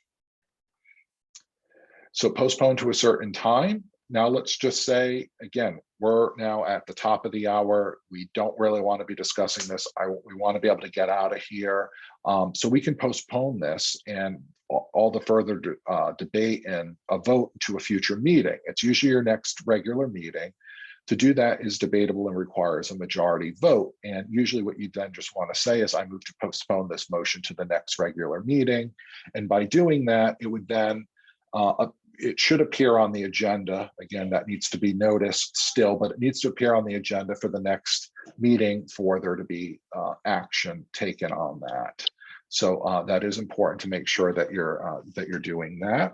So postpone to a certain time. Now let's just say, again, we're now at the top of the hour. We don't really want to be discussing this. We want to be able to get out of here. So we can postpone this and all the further debate and a vote to a future meeting. It's usually your next regular meeting. To do that is debatable and requires a majority vote. And usually what you then just want to say is, I move to postpone this motion to the next regular meeting. And by doing that, it would then, it should appear on the agenda. Again, that needs to be noticed still, but it needs to appear on the agenda for the next meeting for there to be action taken on that. So that is important to make sure that you're doing that.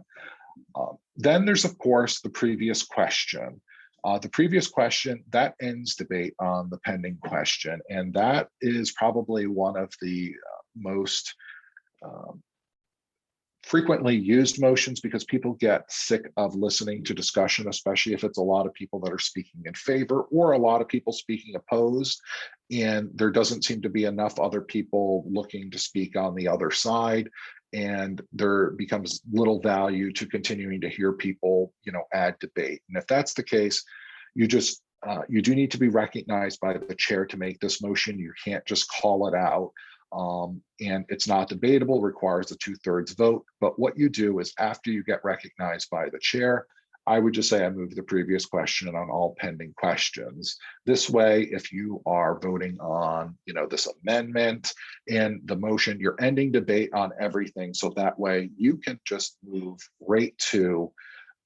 Then there's, of course, the previous question. The previous question, that ends debate on the pending question. And that is probably one of the most frequently used motions, because people get sick of listening to discussion, especially if it's a lot of people that are speaking in favor or a lot of people speaking opposed. And there doesn't seem to be enough other people looking to speak on the other side. And there becomes little value to continuing to hear people, add debate. And if that's the case, you do need to be recognized by the chair to make this motion. You can't just call it out. And it's not debatable, requires a 2/3 vote. But what you do is, after you get recognized by the chair, I would just say I move the previous question on all pending questions. This way, if you are voting on, this amendment and the motion, you're ending debate on everything. So that way you can just move right to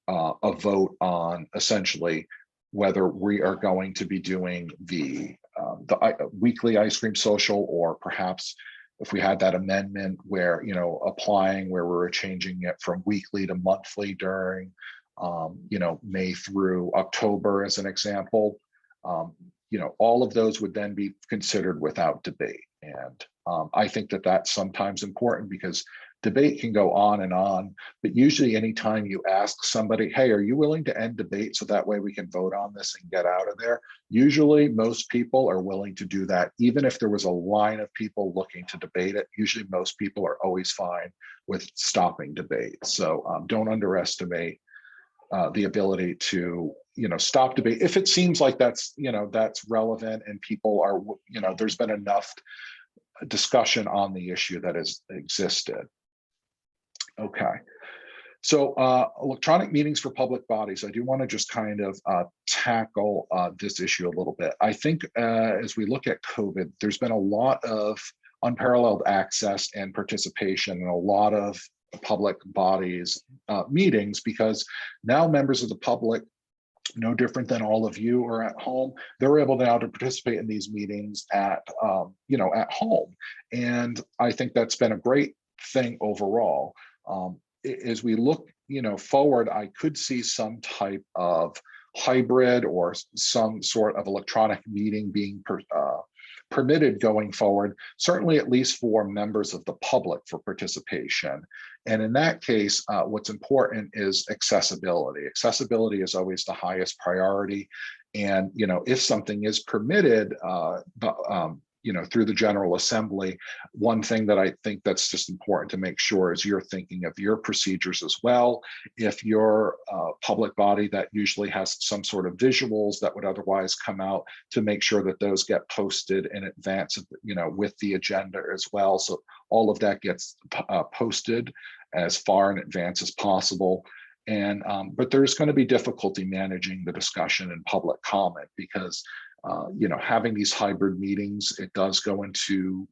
a vote on essentially whether we are going to be doing the weekly ice cream social, or perhaps if we had that amendment where, applying where we're changing it from weekly to monthly during, May through October, as an example, all of those would then be considered without debate. And I think that that's sometimes important, because debate can go on, but usually anytime you ask somebody, hey, are you willing to end debate so that way we can vote on this and get out of there? Usually most people are willing to do that. Even if there was a line of people looking to debate it, usually most people are always fine with stopping debate. So don't underestimate the ability to, stop debate if it seems like that's relevant and people are, there's been enough discussion on the issue that has existed. Okay, so electronic meetings for public bodies. I do want to just kind of tackle this issue a little bit. I think as we look at COVID, there's been a lot of unparalleled access and participation in a lot of public bodies meetings, because now members of the public, no different than all of you are at home, they're able now to participate in these meetings at at home. And I think that's been a great thing overall. As we look forward, I could see some type of hybrid or some sort of electronic meeting being permitted going forward, certainly at least for members of the public for participation. And in that case, what's important is accessibility. Accessibility is always the highest priority. And if something is permitted, through the General Assembly, one thing that I think that's just important to make sure is you're thinking of your procedures as well. If you're a public body that usually has some sort of visuals that would otherwise come out, to make sure that those get posted in advance of, with the agenda as well. So all of that gets posted as far in advance as possible. And but there's going to be difficulty managing the discussion and public comment, because having these hybrid meetings, it does go into,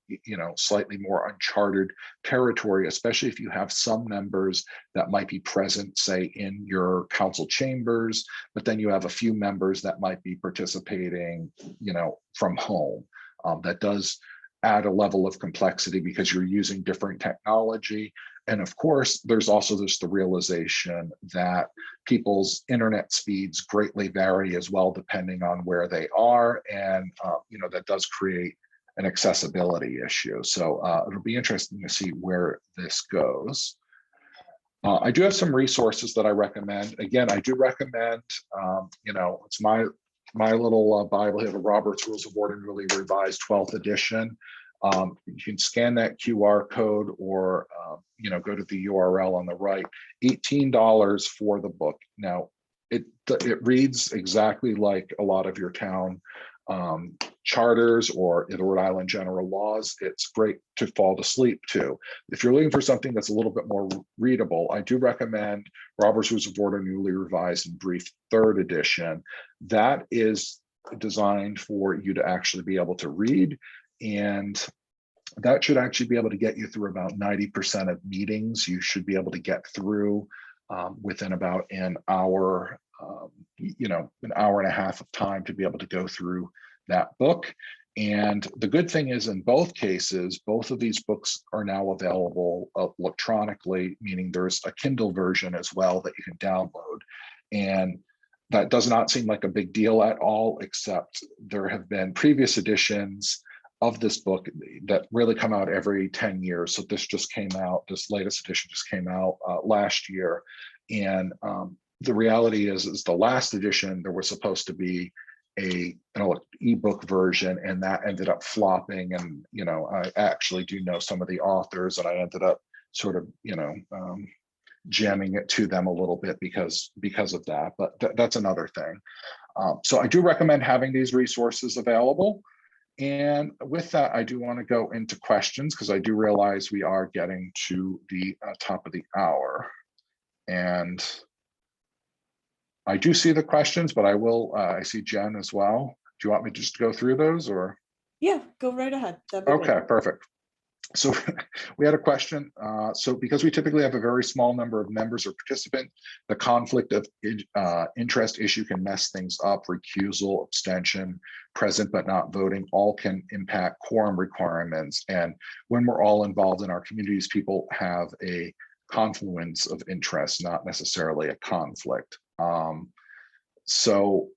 slightly more uncharted territory, especially if you have some members that might be present, say, in your council chambers, but then you have a few members that might be participating, from home. That does add a level of complexity because you're using different technology. And of course, there's also just the realization that people's internet speeds greatly vary as well, depending on where they are. And, that does create an accessibility issue. So it'll be interesting to see where this goes. I do have some resources that I recommend. Again, I do recommend, it's my little Bible here, the Robert's Rules of Order Newly Revised 12th edition. You can scan that QR code, or go to the URL on the right. $18 for the book. Now, it reads exactly like a lot of your town charters or the Rhode Island general laws, it's great to fall to sleep to. If you're looking for something that's a little bit more readable, I do recommend Robert's Rules of Order Newly Revised and Brief 3rd edition. That is designed for you to actually be able to read, and that should actually be able to get you through about 90% of meetings. You should be able to get through within about an hour, an hour and a half of time to be able to go through that book. And the good thing is, in both cases, both of these books are now available electronically, meaning there's a Kindle version as well that you can download. And that does not seem like a big deal at all, except there have been previous editions of this book that really come out every 10 years. So this just came out, this latest edition just came out last year. And the reality is the last edition, there was supposed to be an ebook version, and that ended up flopping. And, I actually do know some of the authors, and I ended up sort of, jamming it to them a little bit because of that, but that's another thing. So I do recommend having these resources available. And with that, I do want to go into questions because I do realize we are getting to the top of the hour. And I do see the questions, but I see Jen as well. Do you want me to just go through those, or? Yeah, go right ahead. That'd be Okay, great. perfect. So we had a question. So because we typically have a very small number of members or participants, the conflict of interest issue can mess things up. Recusal, abstention, present but not voting, all can impact quorum requirements. And when we're all involved in our communities, people have a confluence of interest, not necessarily a conflict. So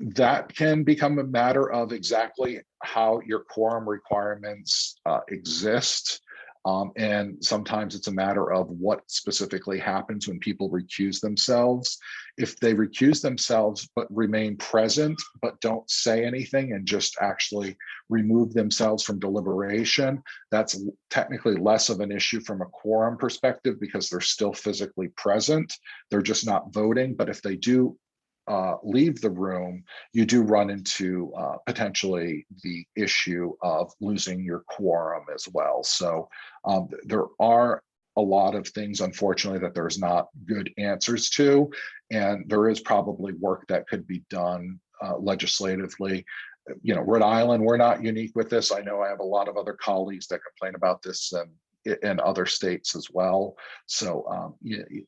that can become a matter of exactly how your quorum requirements exist. And sometimes it's a matter of what specifically happens when people recuse themselves. If they recuse themselves but remain present, but don't say anything and just actually remove themselves from deliberation, that's technically less of an issue from a quorum perspective because they're still physically present. They're just not voting. But if they do leave the room, you do run into potentially the issue of losing your quorum as well. So there are a lot of things, unfortunately, that there's not good answers to, and there is probably work that could be done legislatively. Rhode Island, we're not unique with this. I know I have a lot of other colleagues that complain about this in other states as well. So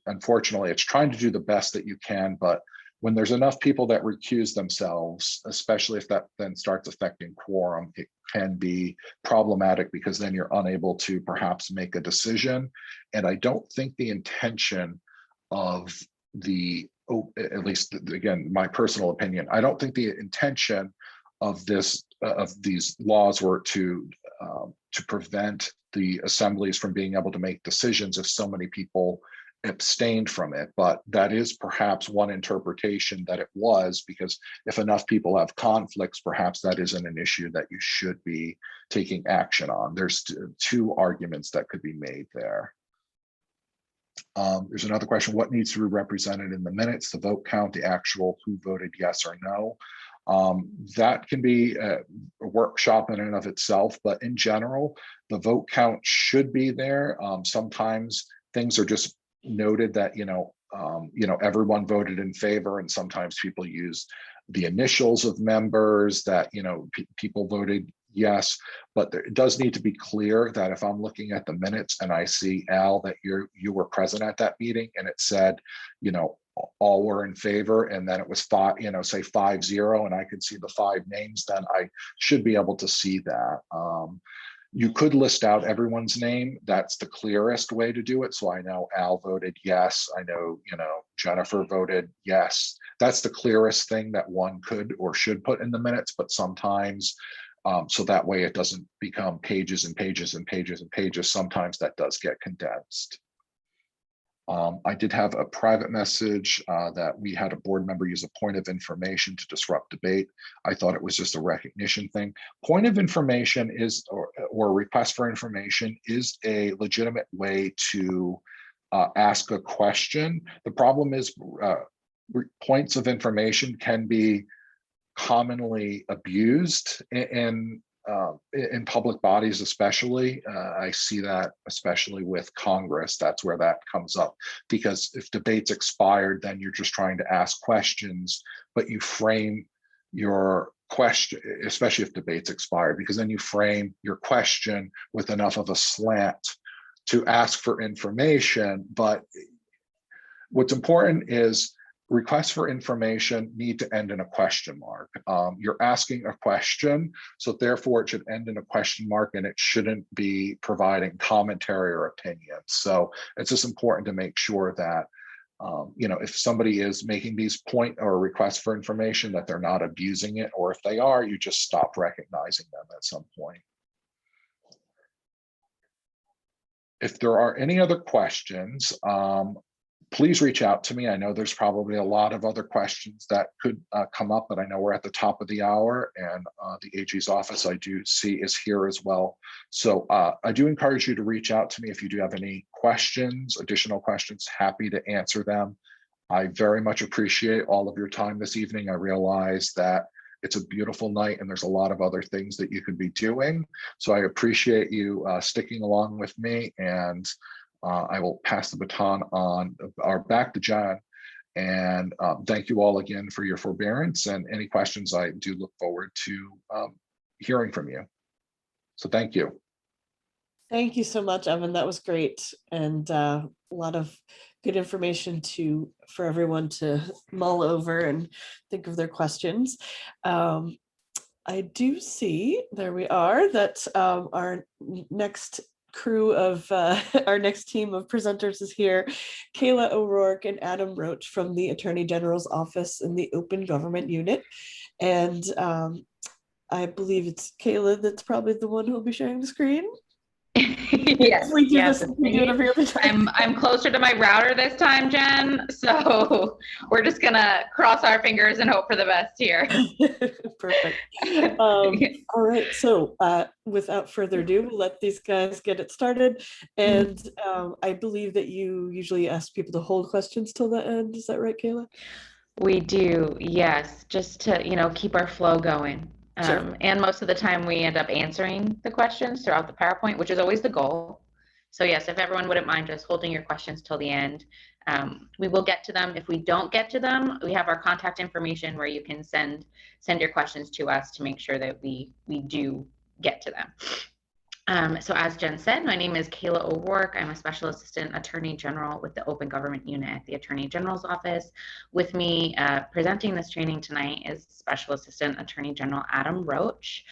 unfortunately, it's trying to do the best that you can, but when there's enough people that recuse themselves, especially if that then starts affecting quorum, it can be problematic because then you're unable to perhaps make a decision. And I don't think the intention of at least again, my personal opinion, I don't think the intention of these laws were to prevent the assemblies from being able to make decisions if so many people abstained from it. But that is perhaps one interpretation that it was, because if enough people have conflicts, perhaps that isn't an issue that you should be taking action on. There's two arguments that could be made there. There's another question: what needs to be represented in the minutes? The vote count, the actual who voted yes or no. That can be a workshop in and of itself, but in general, the vote count should be there. Sometimes things are just noted that everyone voted in favor, and sometimes people use the initials of members that people voted yes. But it does need to be clear that if I'm looking at the minutes and I see, Al, that you were present at that meeting and it said all were in favor, and then it was say 5-0, and I could see the 5 names, then I should be able to see that. You could list out everyone's name. That's the clearest way to do it. So I know Al voted yes. I know, Jennifer voted yes. That's the clearest thing that one could or should put in the minutes, but sometimes, so that way it doesn't become pages and pages and pages and pages. Sometimes that does get condensed. I did have a private message that we had a board member use a point of information to disrupt debate. I thought it was just a recognition thing. Point of information is, or request for information is a legitimate way to ask a question. The problem is points of information can be commonly abused in public bodies, especially. I see that especially with Congress. That's where that comes up, because if debate's expired, then you're just trying to ask questions, but you frame your question, especially if debate's expired, because then you frame your question with enough of a slant to ask for information. But what's important is requests for information need to end in a question mark. You're asking a question, so therefore it should end in a question mark, and it shouldn't be providing commentary or opinion. So it's just important to make sure that if somebody is making these point or requests for information, that they're not abusing it, or if they are, you just stop recognizing them at some point. If there are any other questions, please reach out to me. I know there's probably a lot of other questions that could come up, but I know we're at the top of the hour, and the AG's office I do see is here as well. So I do encourage you to reach out to me if you do have any questions, additional questions. Happy to answer them. I very much appreciate all of your time this evening. I realize that it's a beautiful night and there's a lot of other things that you could be doing. So I appreciate you sticking along with me, and I will pass the baton on or back to John. And thank you all again for your forbearance, and any questions I do look forward to hearing from you. So thank you. Thank you so much, Evan. That was great, and a lot of good information for everyone to mull over and think of their questions. I do see, there we are, that our next crew of our next team of presenters is here. Kayla O'Rourke and Adam Roach from the Attorney General's office in the Open Government Unit. And I believe it's Kayla that's probably the one who will be sharing the screen. Yes, we do yes, this. We do it every other time. I'm closer to my router this time, Jen. So we're just gonna cross our fingers and hope for the best here. Perfect. All right. So without further ado, we'll let these guys get it started. And I believe that you usually ask people to hold questions till the end. Is that right, Kayla? We do, yes, just to keep our flow going. Sure. And most of the time we end up answering the questions throughout the PowerPoint, which is always the goal. So yes, if everyone wouldn't mind just holding your questions till the end, we will get to them. If we don't get to them, we have our contact information where you can send your questions to us to make sure that we do get to them. So as Jen said, my name is Kayla O'Rourke. I'm a Special Assistant Attorney General with the Open Government Unit at the Attorney General's office. With me presenting this training tonight is Special Assistant Attorney General Adam Roach.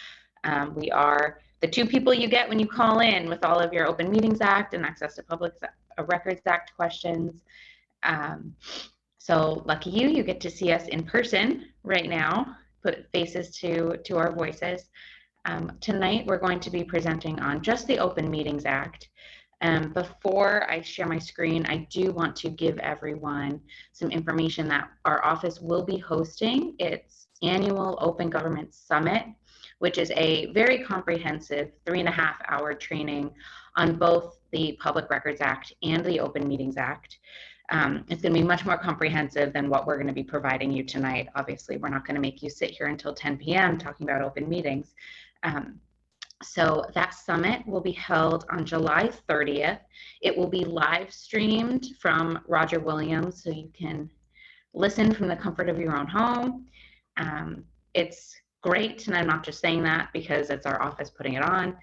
We are the two people you get when you call in with all of your Open Meetings Act and Access to Public Records Act questions. So lucky you get to see us in person right now, put faces to our voices. Tonight, we're going to be presenting on just the Open Meetings Act. Before I share my screen, I do want to give everyone some information that our office will be hosting its annual Open Government Summit, which is a very comprehensive 3.5-hour training on both the Public Records Act and the Open Meetings Act. It's going to be much more comprehensive than what we're going to be providing you tonight. Obviously, we're not going to make you sit here until 10 p.m. talking about open meetings. So that summit will be held on July 30th. It will be live streamed from Roger Williams, so you can listen from the comfort of your own home. It's great, and I'm not just saying that because it's our office putting it on,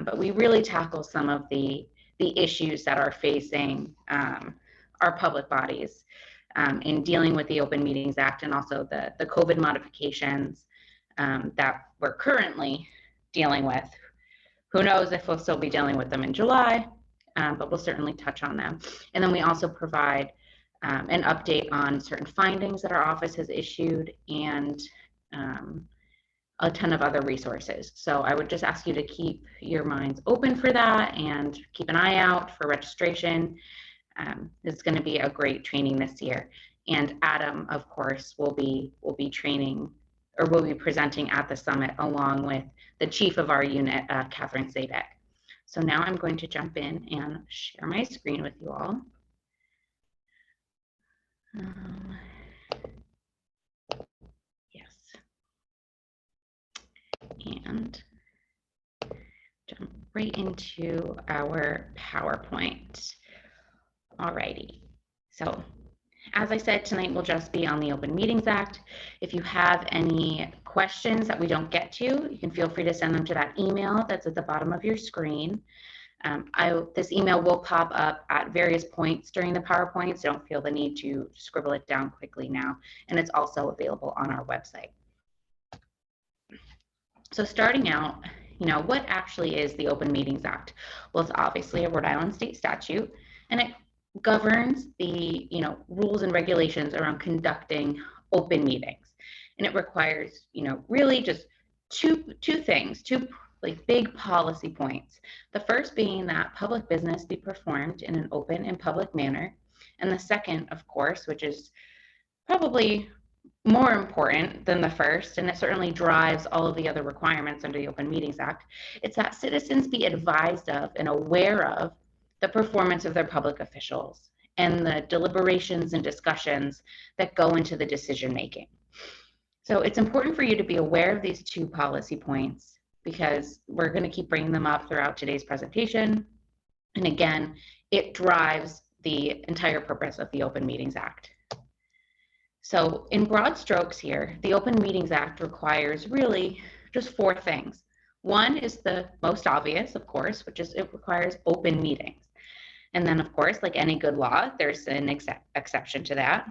but we really tackle some of the issues that are facing our public bodies in dealing with the Open Meetings Act and also the COVID modifications that we're currently dealing with. Who knows if we'll still be dealing with them in July, but we'll certainly touch on them. And then we also provide an update on certain findings that our office has issued and a ton of other resources. So I would just ask you to keep your minds open for that and keep an eye out for registration. It's going to be a great training this year. And Adam, of course, will be training or will be presenting at the summit along with the chief of our unit, Catherine Zadek. So now I'm going to jump in and share my screen with you all. Yes. and jump right into our PowerPoint. Alrighty, so as I said, tonight will just be on the Open Meetings Act. If you have any questions that we don't get to, you can feel free to send them to that email that's at the bottom of your screen. This email will pop up at various points during the PowerPoint, so don't feel the need to scribble it down quickly now. And it's also available on our website. So starting out, what actually is the Open Meetings Act? Well, it's obviously a Rhode Island state statute, and it governs the rules and regulations around conducting open meetings. And it requires really just two things, two like big policy points. The first being that public business be performed in an open and public manner, and the second, of course, which is probably more important than the first, and it certainly drives all of the other requirements under the Open Meetings Act, it's that citizens be advised of and aware of the performance of their public officials and the deliberations and discussions that go into the decision making. So it's important for you to be aware of these two policy points because we're going to keep bringing them up throughout today's presentation. And again, it drives the entire purpose of the Open Meetings Act. So in broad strokes here, the Open Meetings Act requires really just four things. One is the most obvious, of course, which is it requires open meetings. And then, of course, like any good law, there's an exception to that.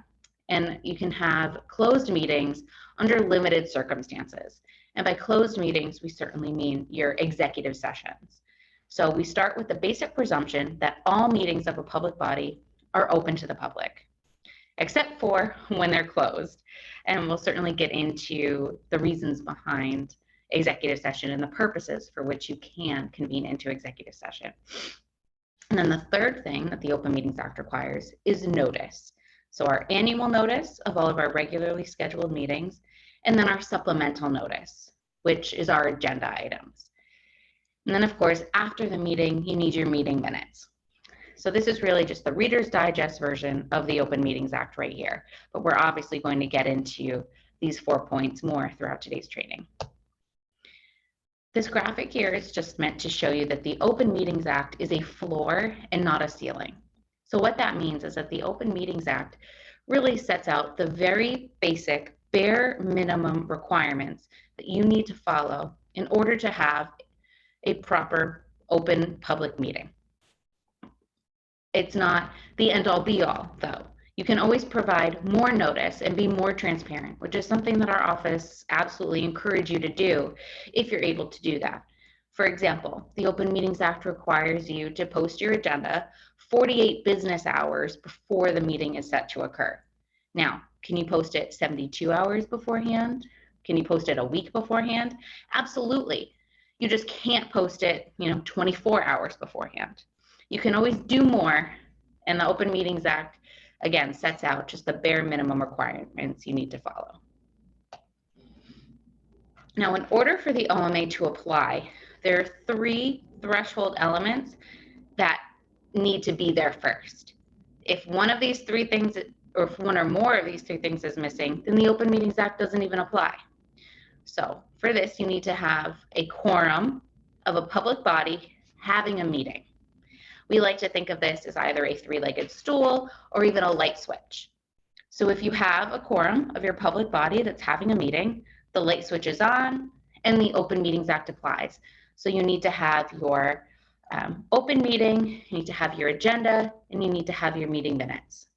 And you can have closed meetings under limited circumstances. And by closed meetings, we certainly mean your executive sessions. So we start with the basic presumption that all meetings of a public body are open to the public, except for when they're closed. And we'll certainly get into the reasons behind executive session and the purposes for which you can convene into executive session. And then the third thing that the Open Meetings Act requires is notice. So our annual notice of all of our regularly scheduled meetings, and then our supplemental notice, which is our agenda items. And then, of course, after the meeting, you need your meeting minutes. So this is really just the Reader's Digest version of the Open Meetings Act right here. But we're obviously going to get into these 4 points more throughout today's training. This graphic here is just meant to show you that the Open Meetings Act is a floor and not a ceiling. So what that means is that the Open Meetings Act really sets out the very basic, bare minimum requirements that you need to follow in order to have a proper open public meeting. It's not the end-all be-all, though. You can always provide more notice and be more transparent, which is something that our office absolutely encourages you to do if you're able to do that. For example, the Open Meetings Act requires you to post your agenda 48 business hours before the meeting is set to occur. Now, can you post it 72 hours beforehand? Can you post it a week beforehand? Absolutely. You just can't post it, 24 hours beforehand. You can always do more, and the Open Meetings Act, again, sets out just the bare minimum requirements you need to follow. Now, in order for the OMA to apply, there are 3 threshold elements that need to be there first. If one of these 3 things, or if one or more of these 3 things is missing, then the Open Meetings Act doesn't even apply. So for this, you need to have a quorum of a public body having a meeting. We like to think of this as either a 3-legged stool or even a light switch. So if you have a quorum of your public body that's having a meeting, the light switch is on and the Open Meetings Act applies. So you need to have your open meeting, you need to have your agenda, and you need to have your meeting minutes.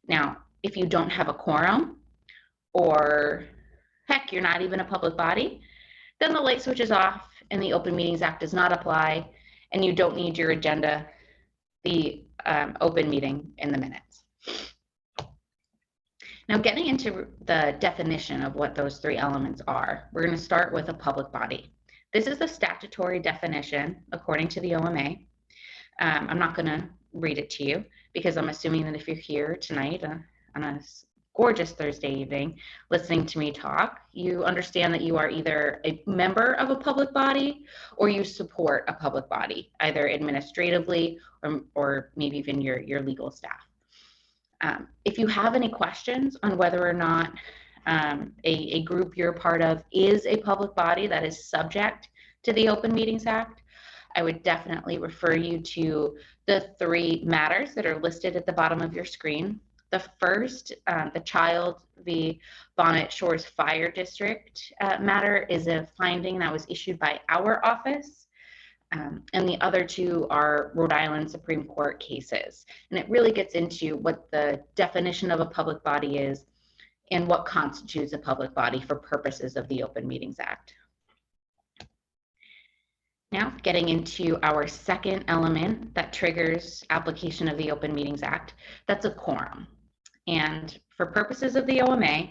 Now, if you don't have a quorum, or heck, you're not even a public body, then the light switch is off and the Open Meetings Act does not apply, and you don't need your agenda, the open meeting in the minutes. Now, getting into the definition of what those 3 elements are, we're going to start with a public body. This is the statutory definition according to the OMA. I'm not going to read it to you because I'm assuming that if you're here tonight on a gorgeous Thursday evening listening to me talk, you understand that you are either a member of a public body or you support a public body, either administratively or maybe even your legal staff. If you have any questions on whether or not a group you're part of is a public body that is subject to the Open Meetings Act, I would definitely refer you to the 3 matters that are listed at the bottom of your screen. The first, the Child v. Bonnet Shores Fire District matter, is a finding that was issued by our office. And the other 2 are Rhode Island Supreme Court cases. And it really gets into what the definition of a public body is and what constitutes a public body for purposes of the Open Meetings Act. Now, getting into our second element that triggers application of the Open Meetings Act, that's a quorum. And for purposes of the OMA,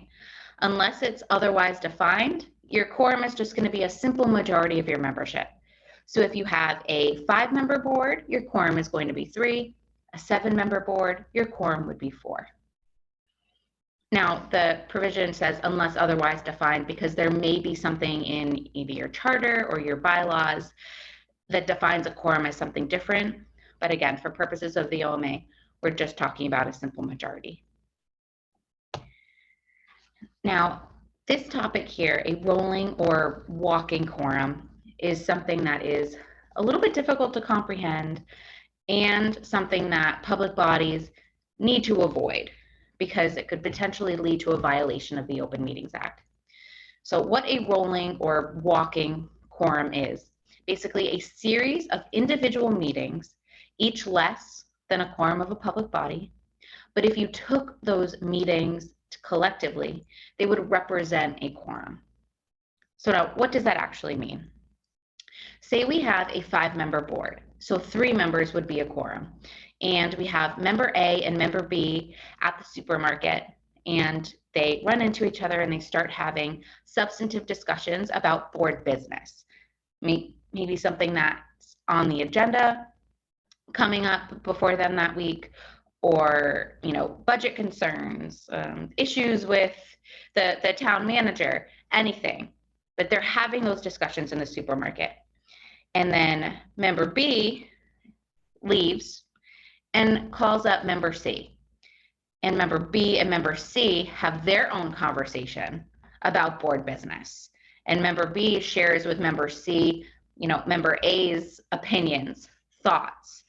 unless it's otherwise defined, your quorum is just going to be a simple majority of your membership. So if you have a 5-member board, your quorum is going to be 3. A 7-member board, your quorum would be 4. Now, the provision says unless otherwise defined because there may be something in either your charter or your bylaws that defines a quorum as something different. But again, for purposes of the OMA, we're just talking about a simple majority. Now, this topic here, a rolling or walking quorum, is something that is a little bit difficult to comprehend and something that public bodies need to avoid because it could potentially lead to a violation of the Open Meetings Act. So what a rolling or walking quorum is, basically a series of individual meetings, each less than a quorum of a public body. But if you took those meetings collectively, they would represent a quorum. So now, what does that actually mean? Say we have a 5-member board, so 3 members would be a quorum. And we have member A and member B at the supermarket, and they run into each other and they start having substantive discussions about board business. Maybe something that's on the agenda coming up before them that week, or budget concerns, issues with the town manager, anything. But they're having those discussions in the supermarket. And then member B leaves and calls up member C. And member B and member C have their own conversation about board business. And member B shares with member C, member A's opinions, thoughts,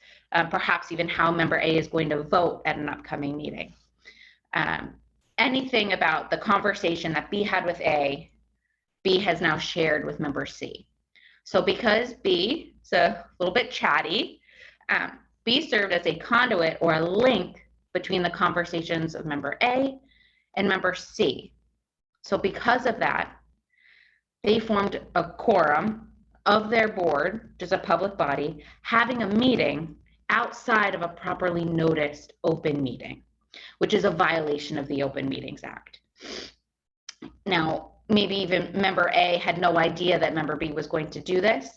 perhaps even how member A is going to vote at an upcoming meeting. Anything about the conversation that B had with A, B has now shared with member C. So because B is a little bit chatty, B served as a conduit or a link between the conversations of member A and member C. So because of that, they formed a quorum of their board, which is a public body, having a meeting outside of a properly noticed open meeting, which is a violation of the Open Meetings Act. Now, maybe even member A had no idea that member B was going to do this.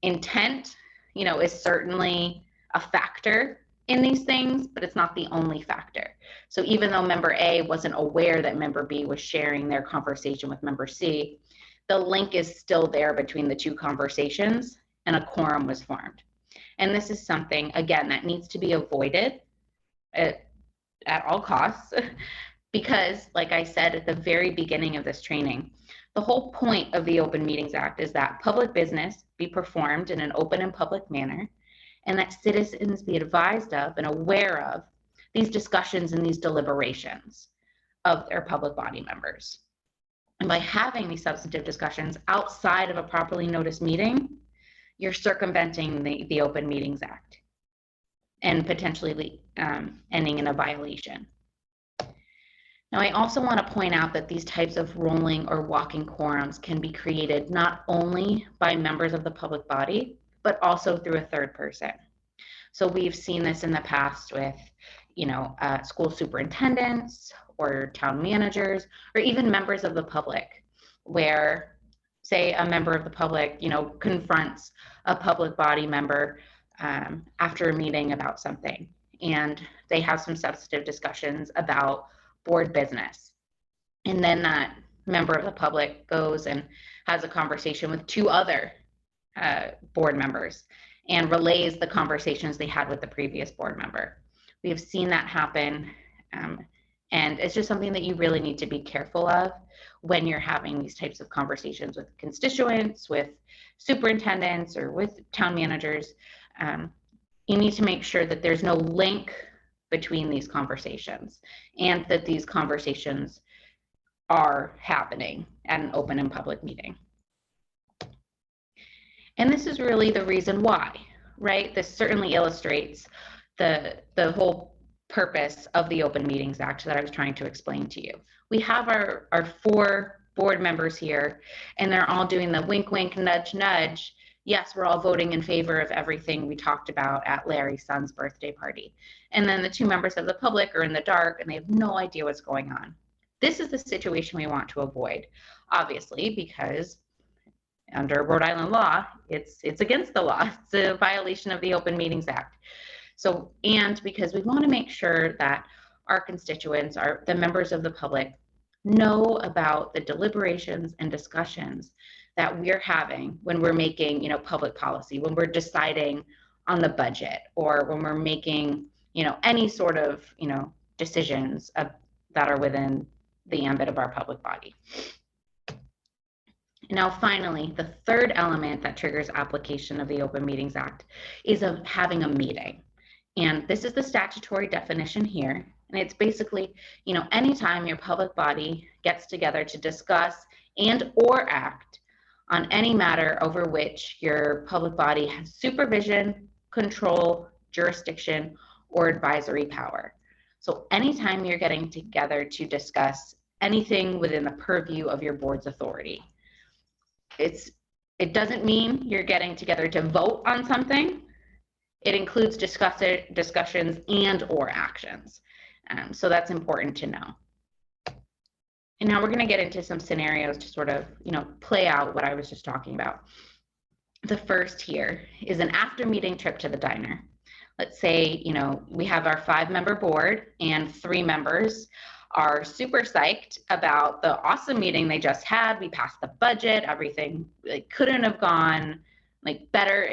Intent, is certainly a factor in these things, but it's not the only factor. So even though member A wasn't aware that member B was sharing their conversation with member C, the link is still there between the 2 conversations and a quorum was formed. And this is something, again, that needs to be avoided at all costs because, like I said at the very beginning of this training, the whole point of the Open Meetings Act is that public business be performed in an open and public manner, and that citizens be advised of and aware of these discussions and these deliberations of their public body members. And by having these substantive discussions outside of a properly noticed meeting, you're circumventing the Open Meetings Act and potentially ending in a violation. Now, I also want to point out that these types of rolling or walking quorums can be created not only by members of the public body, but also through a third person. So we've seen this in the past with, school superintendents or town managers, or even members of the public, where, say, a member of the public, confronts a public body member after a meeting about something, and they have some substantive discussions about board business. And then that member of the public goes and has a conversation with 2 other board members and relays the conversations they had with the previous board member. We have seen that happen And it's just something that you really need to be careful of when you're having these types of conversations with constituents, with superintendents, or with town managers. You need to make sure that there's no link between these conversations and that these conversations are happening at an open and public meeting. And this is really the reason why, right? This certainly illustrates the whole purpose of the Open Meetings Act that I was trying to explain to you. We have our 4 board members here, and they're all doing the wink, wink, nudge, nudge. Yes, we're all voting in favor of everything we talked about at Larry's son's birthday party. And then the 2 members of the public are in the dark and they have no idea what's going on. This is the situation we want to avoid, obviously, because under Rhode Island law, it's against the law. It's a violation of the Open Meetings Act. So, and because we want to make sure that our constituents, the members of the public, know about the deliberations and discussions that we're having when we're making, public policy, when we're deciding on the budget, or when we're making, any sort of, decisions that are within the ambit of our public body. Now, finally, the third element that triggers application of the Open Meetings Act is having a meeting. And this is the statutory definition here. And it's basically, anytime your public body gets together to discuss and or act on any matter over which your public body has supervision, control, jurisdiction, or advisory power. So anytime you're getting together to discuss anything within the purview of your board's authority. It doesn't mean you're getting together to vote on something. It includes discussions and or actions. So that's important to know. And now we're going to get into some scenarios to sort of, play out what I was just talking about. The first here is an after meeting trip to the diner. Let's say, we have our 5-member board and 3 members are super psyched about the awesome meeting they just had. We passed the budget, everything couldn't have gone better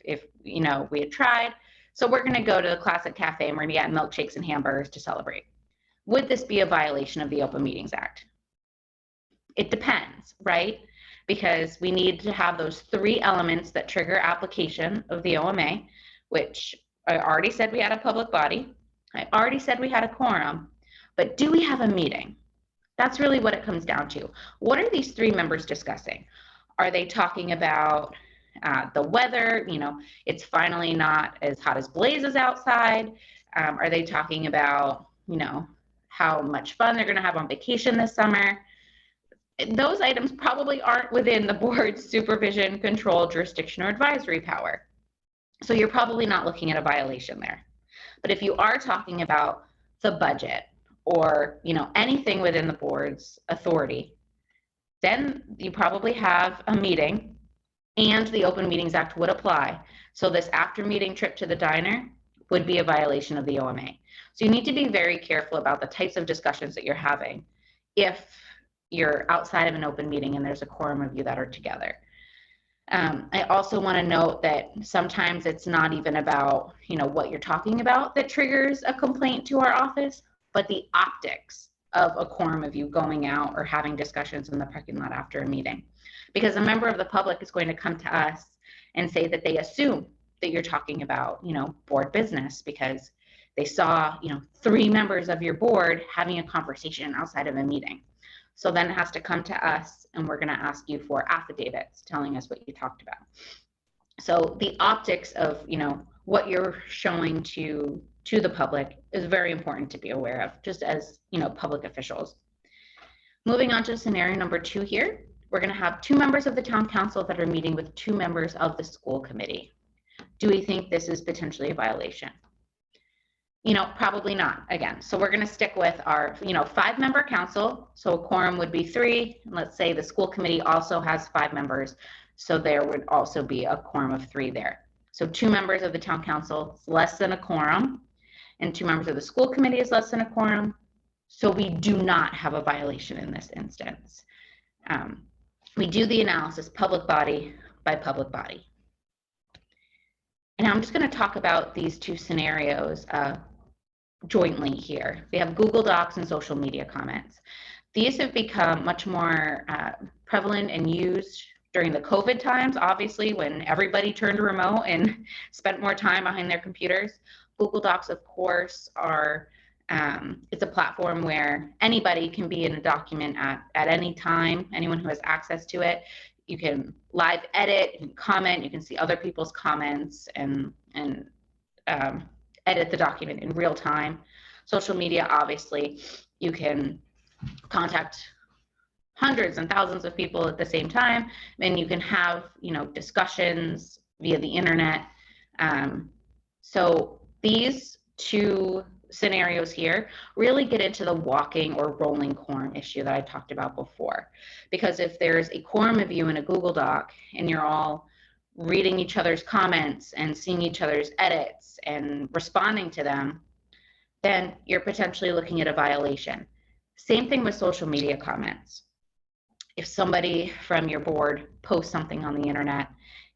if we had tried. So we're going to go to the Classic Cafe and we're going to get milkshakes and hamburgers to celebrate. Would this be a violation of the Open Meetings Act? It depends, right? Because we need to have those 3 elements that trigger application of the OMA, which I already said we had a public body. I already said we had a quorum, but do we have a meeting? That's really what it comes down to. What are these 3 members discussing? Are they talking about the weather? It's finally not as hot as blazes outside. Are they talking about, how much fun they're going to have on vacation this summer? Those items probably aren't within the board's supervision, control, jurisdiction, or advisory power. So you're probably not looking at a violation there. But if you are talking about the budget or, anything within the board's authority, then you probably have a meeting and the Open Meetings Act would apply. So this after meeting trip to the diner would be a violation of the OMA. So you need to be very careful about the types of discussions that you're having if you're outside of an open meeting and there's a quorum of you that are together. I also want to note that sometimes it's not even about, what you're talking about that triggers a complaint to our office, but the optics of a quorum of you going out or having discussions in the parking lot after a meeting. Because a member of the public is going to come to us and say that they assume that you're talking about, board business because they saw, 3 members of your board having a conversation outside of a meeting. So then it has to come to us and we're going to ask you for affidavits telling us what you talked about. So the optics of, what you're showing to the public is very important to be aware of, just as, public officials. Moving on to scenario number 2 here, we're going to have 2 members of the town council that are meeting with 2 members of the school committee. Do we think this is potentially a violation? Probably not, again. So we're going to stick with our, 5-member council. So a quorum would be 3. And let's say the school committee also has 5 members. So there would also be a quorum of 3 there. So 2 members of the town council is less than a quorum, and 2 members of the school committee is less than a quorum. So we do not have a violation in this instance. We do the analysis public body by public body. And I'm just going to talk about these 2 scenarios jointly here. We have Google Docs and social media comments. These have become much more prevalent and used during the COVID times, obviously, when everybody turned remote and spent more time behind their computers. Google Docs, of course, are it's a platform where anybody can be in a document at any time, anyone who has access to it. You can live edit, you can comment, you can see other people's comments and edit the document in real time. Social media, obviously, you can contact hundreds and thousands of people at the same time, and you can have, discussions via the internet. So these two scenarios here really get into the walking or rolling quorum issue that I talked about before. Because if there's a quorum of you in a Google Doc and you're all reading each other's comments and seeing each other's edits and responding to them, then you're potentially looking at a violation. Same thing with social media comments. If somebody from your board posts something on the internet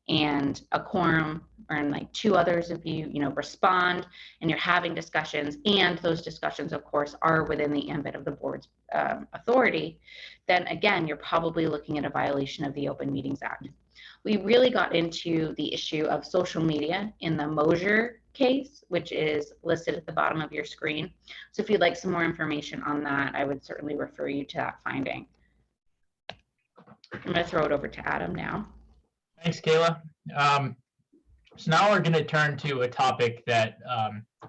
and a quorum or like two others of you, respond and you're having discussions, and those discussions, of course, are within the ambit of the board's authority, then again, you're probably looking at a violation of the Open Meetings Act. We really got into the issue of social media in the Mosier case, which is listed at the bottom of your screen. So if you'd like some more information on that, I would certainly refer you to that finding. I'm going to throw it over to Adam now. Thanks, Kayla. So now we're going to turn to a topic that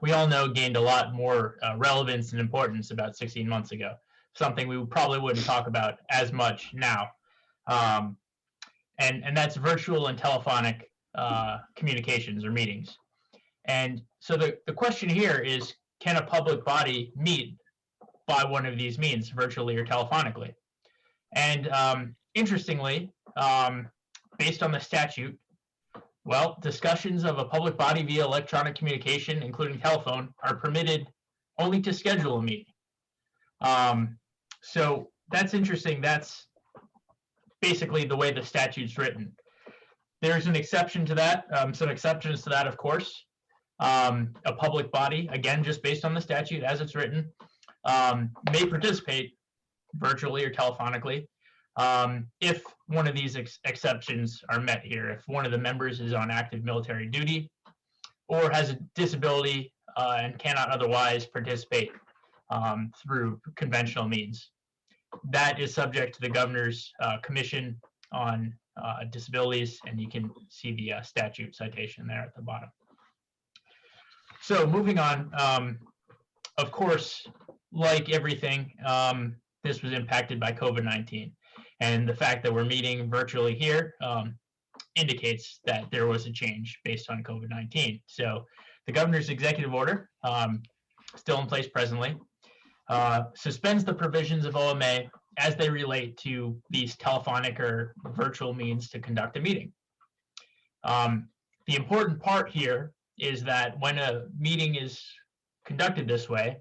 we all know gained a lot more relevance and importance about 16 months ago, something we probably wouldn't talk about as much now. And that's virtual and telephonic communications or meetings. And so the question here is, can a public body meet by one of these means, virtually or telephonically? And interestingly, based on the statute, well, discussions of a public body via electronic communication, including telephone, are permitted only to schedule a meeting. So that's interesting. That's basically the way the statute's written. There's an exception to that, some exceptions to that, of course. A public body, again, just based on the statute as it's written, may participate virtually or telephonically if one of these exceptions are met here. If one of the members is on active military duty or has a disability and cannot otherwise participate through conventional means. That is subject to the governor's commission on disabilities, and you can see the statute citation there at the bottom. So moving on, of course, like everything, this was impacted by COVID-19. And the fact that we're meeting virtually here indicates that there was a change based on COVID-19. So the governor's executive order, still in place presently, suspends the provisions of OMA as they relate to these telephonic or virtual means to conduct a meeting. The important part here is that when a meeting is conducted this way,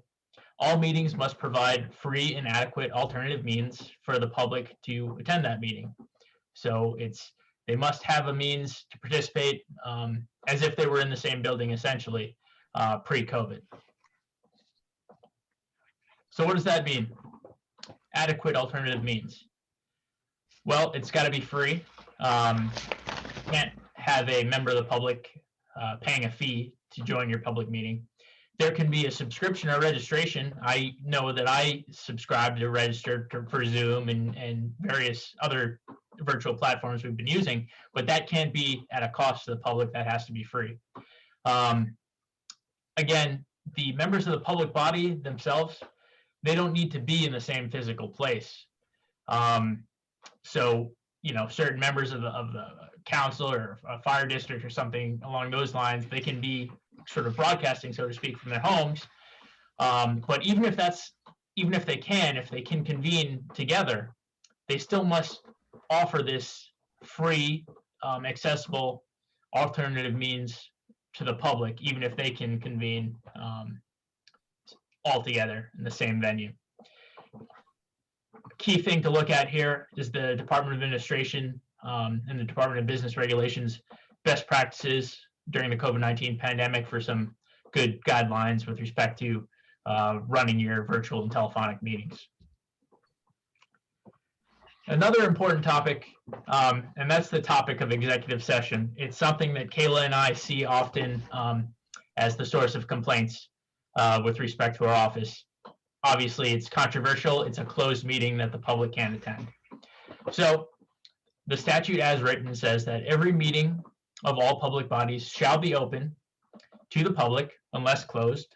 all meetings must provide free and adequate alternative means for the public to attend that meeting. So they must have a means to participate as if they were in the same building, essentially, pre-COVID. So what does that mean? Adequate alternative means. Well, it's got to be free. Can't have a member of the public paying a fee to join your public meeting. There can be a subscription or registration. I know that I subscribe to register for Zoom and various other virtual platforms we've been using, but that can't be at a cost to the public. That has to be free. Again, the members of the public body themselves, they don't need to be in the same physical place. So, certain members of the council or a fire district or something along those lines, they can be sort of broadcasting, so to speak, from their homes. But even if they can convene together, they still must offer this free, accessible alternative means to the public, even if they can convene all together in the same venue. Key thing to look at here is the Department of Administration and the Department of Business Regulations best practices during the COVID-19 pandemic for some good guidelines with respect to running your virtual and telephonic meetings. Another important topic, and that's the topic of executive session. It's something that Kayla and I see often as the source of complaints with respect to our office. Obviously, it's controversial. It's a closed meeting that the public can't attend. So the statute as written says that every meeting of all public bodies shall be open to the public unless closed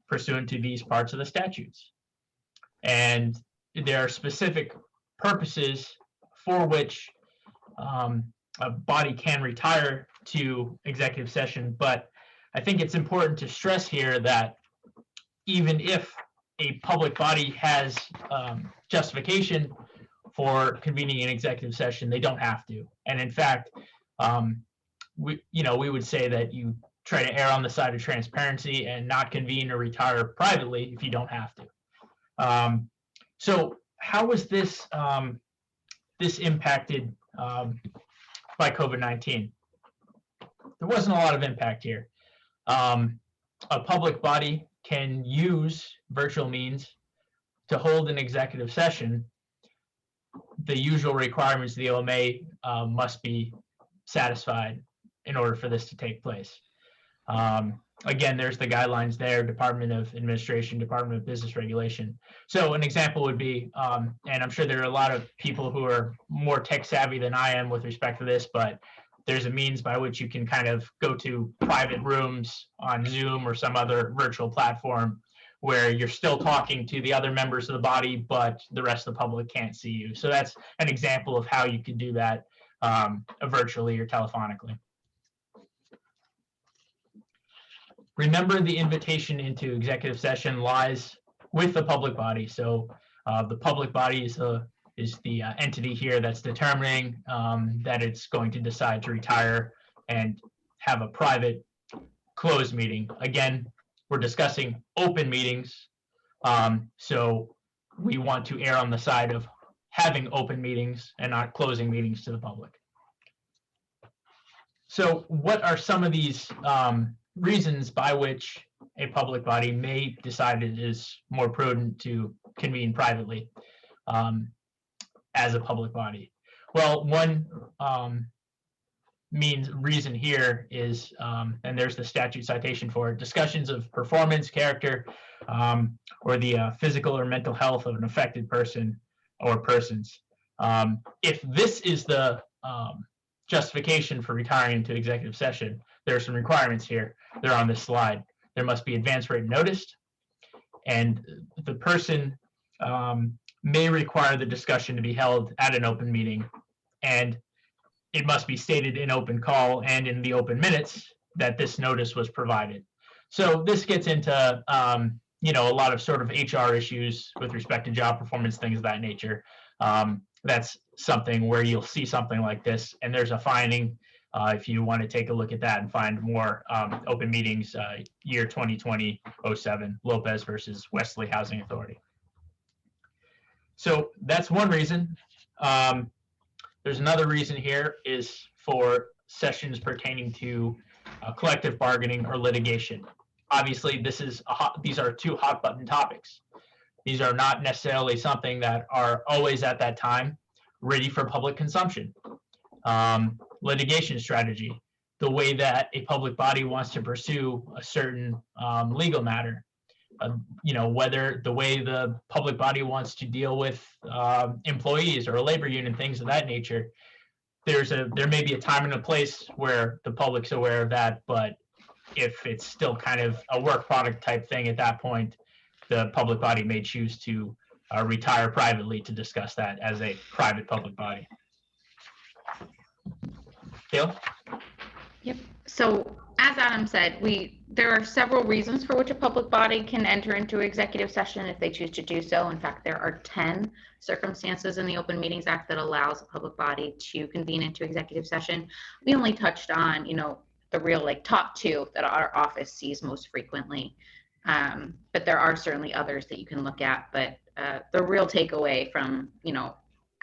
pursuant to these parts of the statutes. And there are specific purposes for which a body can retire to executive session, but I think it's important to stress here that even if a public body has justification for convening an executive session, they don't have to. And in fact, we would say that you try to err on the side of transparency and not convene or retire privately if you don't have to. So how was this impacted by COVID-19? There wasn't a lot of impact here. A public body can use virtual means to hold an executive session. The usual requirements of the OMA must be satisfied in order for this to take place. Again, there's the guidelines there, Department of Administration, Department of Business Regulation. So an example would be, and I'm sure there are a lot of people who are more tech savvy than I am with respect to this, but there's a means by which you can kind of go to private rooms on Zoom or some other virtual platform where you're still talking to the other members of the body, but the rest of the public can't see you. So that's an example of how you could do that virtually or telephonically. Remember, the invitation into executive session lies with the public body. So the public body is the entity here that's determining that it's going to decide to retire and have a private closed meeting. Again, we're discussing open meetings. So we want to err on the side of having open meetings and not closing meetings to the public. So what are some of these reasons by which a public body may decide it is more prudent to convene privately as a public body? Well, one reason here is, and there's the statute citation for it, discussions of performance, character, or the physical or mental health of an affected person or persons. If this is the justification for retiring into executive session, there are some requirements here. They're on this slide. There must be advance written notice, and the person may require the discussion to be held at an open meeting, and it must be stated in open call and in the open minutes that this notice was provided. So this gets into a lot of sort of HR issues with respect to job performance, things of that nature. That's something where you'll see something like this, and there's a finding if you want to take a look at that and find more open meetings, year 2020-07, Lopez versus Wesley Housing Authority. So that's one reason. There's another reason here is for sessions pertaining to collective bargaining or litigation. Obviously, these are two hot button topics. These are not necessarily something that are always at that time ready for public consumption. Litigation strategy, the way that a public body wants to pursue a certain legal matter, whether the way the public body wants to deal with employees or a labor union, things of that nature. There may be a time and a place where the public's aware of that, but if it's still kind of a work product type thing at that point, the public body may choose to retire privately to discuss that as a private public body. Kayla? Yep. So as Adam said, there are several reasons for which a public body can enter into executive session if they choose to do so. In fact, there are 10 circumstances in the Open Meetings Act that allows a public body to convene into executive session. We only touched on, the real top 2 that our office sees most frequently. But there are certainly others that you can look at. But the real takeaway from,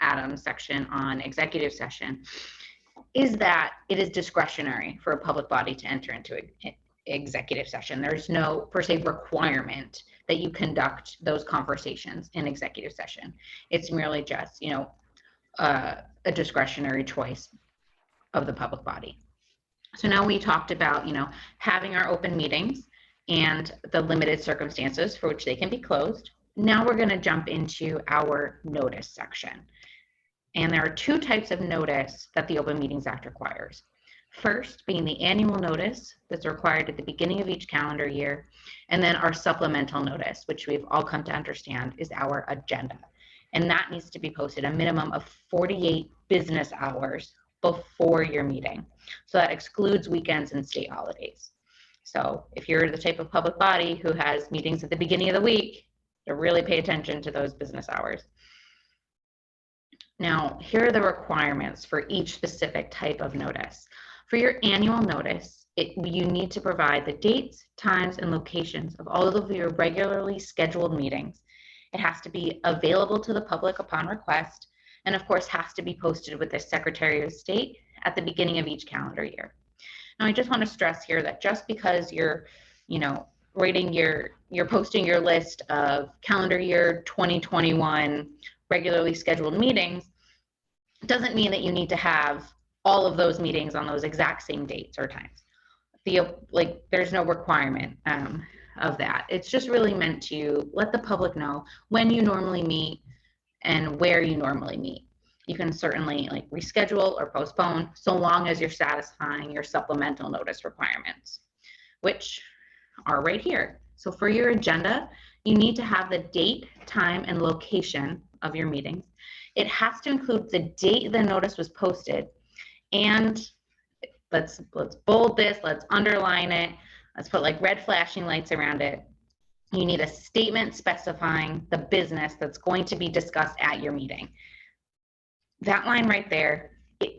Adam's section on executive session is that it is discretionary for a public body to enter into executive session. There's no per se requirement that you conduct those conversations in executive session. It's merely just, a discretionary choice of the public body. So now we talked about, having our open meetings and the limited circumstances for which they can be closed. Now we're going to jump into our notice section. And there are two types of notice that the Open Meetings Act requires. First being the annual notice that's required at the beginning of each calendar year, and then our supplemental notice, which we've all come to understand is our agenda. And that needs to be posted a minimum of 48 business hours before your meeting. So that excludes weekends and state holidays. So if you're the type of public body who has meetings at the beginning of the week, to really pay attention to those business hours. Now, here are the requirements for each specific type of notice. For your annual notice, you need to provide the dates, times, and locations of all of your regularly scheduled meetings. It has to be available to the public upon request, and of course has to be posted with the Secretary of State at the beginning of each calendar year. Now, I just want to stress here that just because you're, you're posting your list of calendar year 2021 regularly scheduled meetings, doesn't mean that you need to have all of those meetings on those exact same dates or times. There's no requirement of that. It's just really meant to let the public know when you normally meet and where you normally meet. You can certainly reschedule or postpone so long as you're satisfying your supplemental notice requirements, which are right here. So for your agenda, you need to have the date, time, and location of your meetings. It has to include the date the notice was posted, and let's bold this, let's underline it, let's put red flashing lights around it. You need a statement specifying the business that's going to be discussed at your meeting. That line right there,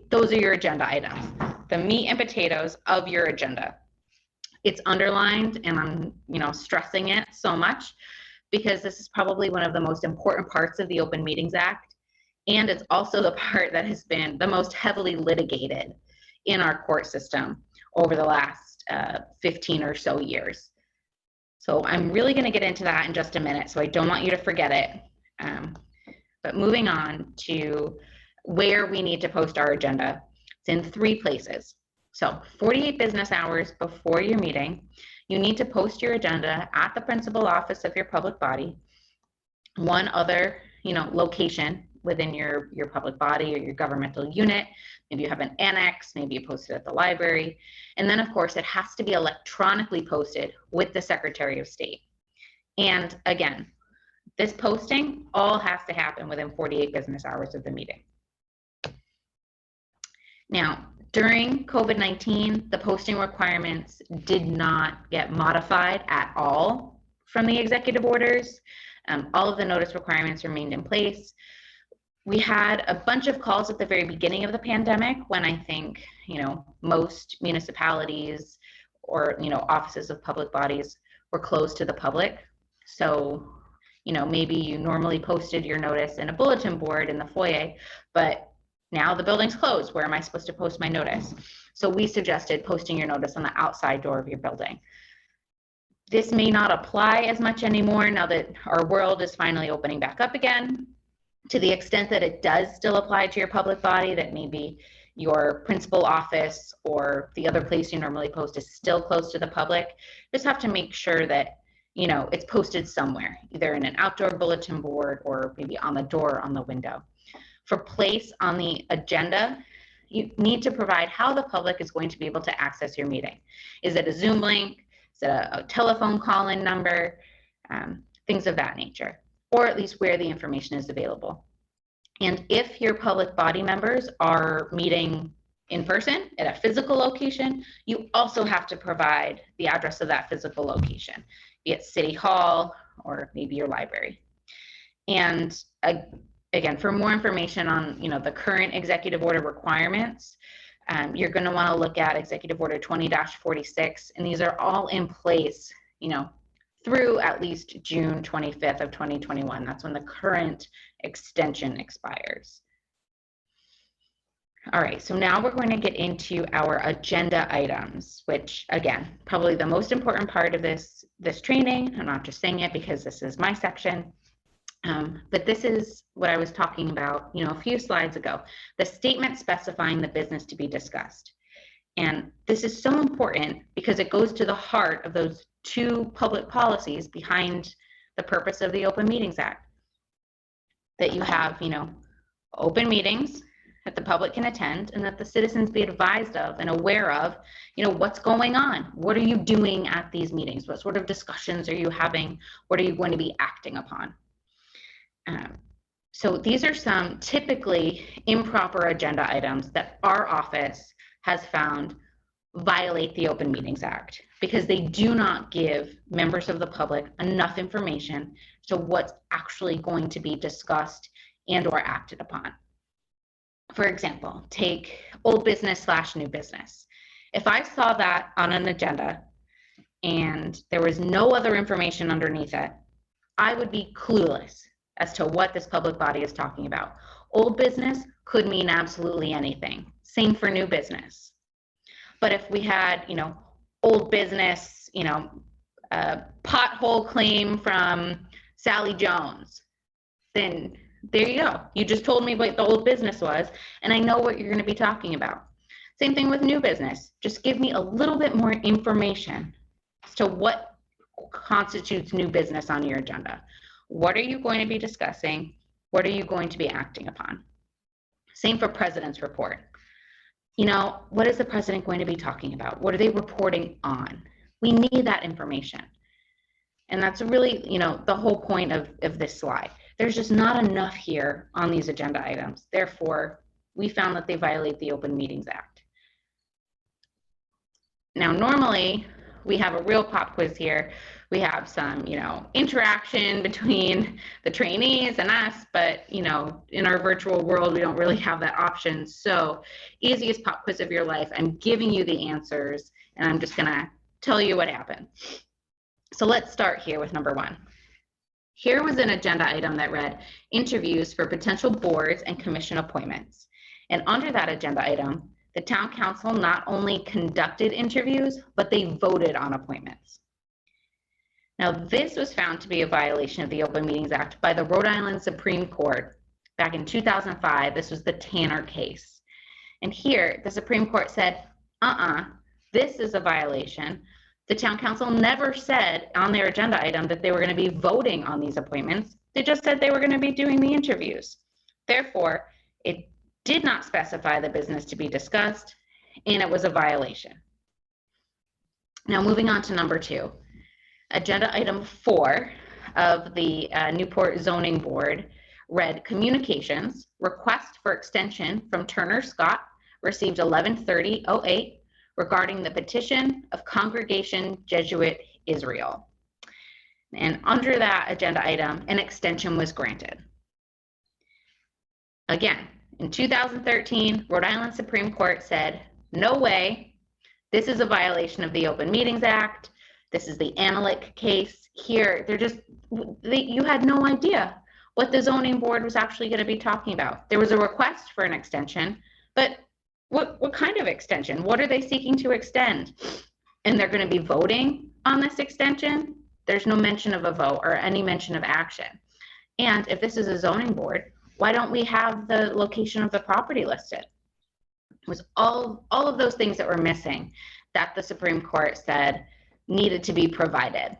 those are your agenda items, the meat and potatoes of your agenda. It's underlined, and I'm stressing it so much because this is probably one of the most important parts of the Open Meetings Act, and it's also the part that has been the most heavily litigated in our court system over the last 15 or so years. So I'm really going to get into that in just a minute, so I don't want you to forget it. But moving on to where we need to post our agenda, it's in 3 places. So 48 business hours before your meeting, you need to post your agenda at the principal office of your public body, one other location within your public body or your governmental unit. Maybe you have an annex, maybe you post it at the library. And then of course it has to be electronically posted with the Secretary of State. And again, this posting all has to happen within 48 business hours of the meeting. Now, during COVID-19, the posting requirements did not get modified at all from the executive orders. All of the notice requirements remained in place. We had a bunch of calls at the very beginning of the pandemic when I think, most municipalities or, offices of public bodies were closed to the public. So, maybe you normally posted your notice in a bulletin board in the foyer, but now the building's closed. Where am I supposed to post my notice? So we suggested posting your notice on the outside door of your building. This may not apply as much anymore now that our world is finally opening back up again. To the extent that it does still apply to your public body, that maybe your principal office or the other place you normally post is still closed to the public, just have to make sure that it's posted somewhere, either in an outdoor bulletin board or maybe on the door or on the window. For place on the agenda, you need to provide how the public is going to be able to access your meeting. Is it a Zoom link? Is it a telephone call-in number? Things of that nature, or at least where the information is available. And if your public body members are meeting in person at a physical location, you also have to provide the address of that physical location, be it City Hall or maybe your library. And again, for more information on the current executive order requirements, you're going to want to look at Executive Order 20-46, and these are all in place, through at least June 25th of 2021. That's when the current extension expires. All right, so now we're going to get into our agenda items, which again, probably the most important part of this training. I'm not just saying it because this is my section, but this is what I was talking about, a few slides ago, the statement specifying the business to be discussed. And this is so important because it goes to the heart of those two public policies behind the purpose of the Open Meetings Act, that you have, open meetings that the public can attend and that the citizens be advised of and aware of, what's going on. What are you doing at these meetings? What sort of discussions are you having? What are you going to be acting upon? So these are some typically improper agenda items that our office has found violate the Open Meetings Act because they do not give members of the public enough information to what's actually going to be discussed and or acted upon. For example, take old business / new business. If I saw that on an agenda and there was no other information underneath it, I would be clueless as to what this public body is talking about. Old business could mean absolutely anything. Same for new business. But if we had, old business, a pothole claim from Sally Jones, then there you go. You just told me what the old business was, and I know what you're going to be talking about. Same thing with new business. Just give me a little bit more information as to what constitutes new business on your agenda. What are you going to be discussing? What are you going to be acting upon? Same for President's report. What is the president going to be talking about? What are they reporting on? We need that information. And that's really, the whole point of this slide. There's just not enough here on these agenda items. Therefore, we found that they violate the Open Meetings Act. Now, normally, we have a real pop quiz here. We have some, interaction between the trainees and us, but, in our virtual world, we don't really have that option. So, easiest pop quiz of your life. I'm giving you the answers, and I'm just going to tell you what happened. So, let's start here with number 1. Here was an agenda item that read, interviews for potential boards and commission appointments. And under that agenda item, the town council not only conducted interviews, but they voted on appointments. Now, this was found to be a violation of the Open Meetings Act by the Rhode Island Supreme Court back in 2005. This was the Tanner case. And here, the Supreme Court said, this is a violation. The town council never said on their agenda item that they were going to be voting on these appointments. They just said they were going to be doing the interviews. Therefore, it did not specify the business to be discussed, and it was a violation. Now, moving on to number 2. Agenda item 4 of the Newport Zoning Board read, communications, request for extension from Turner Scott, received 11/30/08, regarding the petition of Congregation Jesuit Israel. And under that agenda item, an extension was granted. Again, in 2013, Rhode Island Supreme Court said, no way, this is a violation of the Open Meetings Act. This is the Analytic case. Here, you had no idea what the zoning board was actually going to be talking about. There was a request for an extension, but what kind of extension? What are they seeking to extend? And they're going to be voting on this extension? There's no mention of a vote or any mention of action. And if this is a zoning board, why don't we have the location of the property listed? It was all of those things that were missing that the Supreme Court said needed to be provided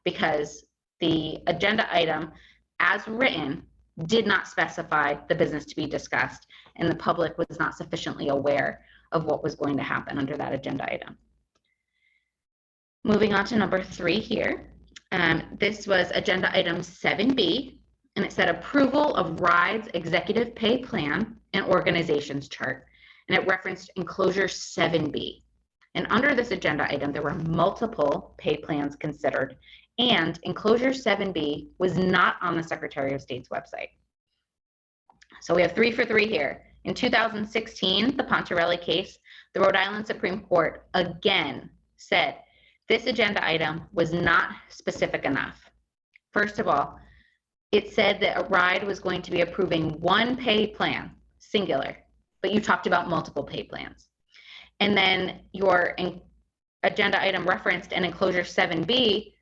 because the agenda item as written did not specify the business to be discussed, and the public was not sufficiently aware of what was going to happen under that agenda item. Moving on to number 3 here. This was agenda item 7B, and it said approval of RIDE's executive pay plan and organizations chart, and it referenced enclosure 7B. And under this agenda item, there were multiple pay plans considered, and enclosure 7B was not on the Secretary of State's website. So we have 3 for 3 here. In 2016, the Pontarelli case, the Rhode Island Supreme Court again said this agenda item was not specific enough. First of all, it said that a RIDE was going to be approving one pay plan, singular, but you talked about multiple pay plans. And then your agenda item referenced an enclosure 7B,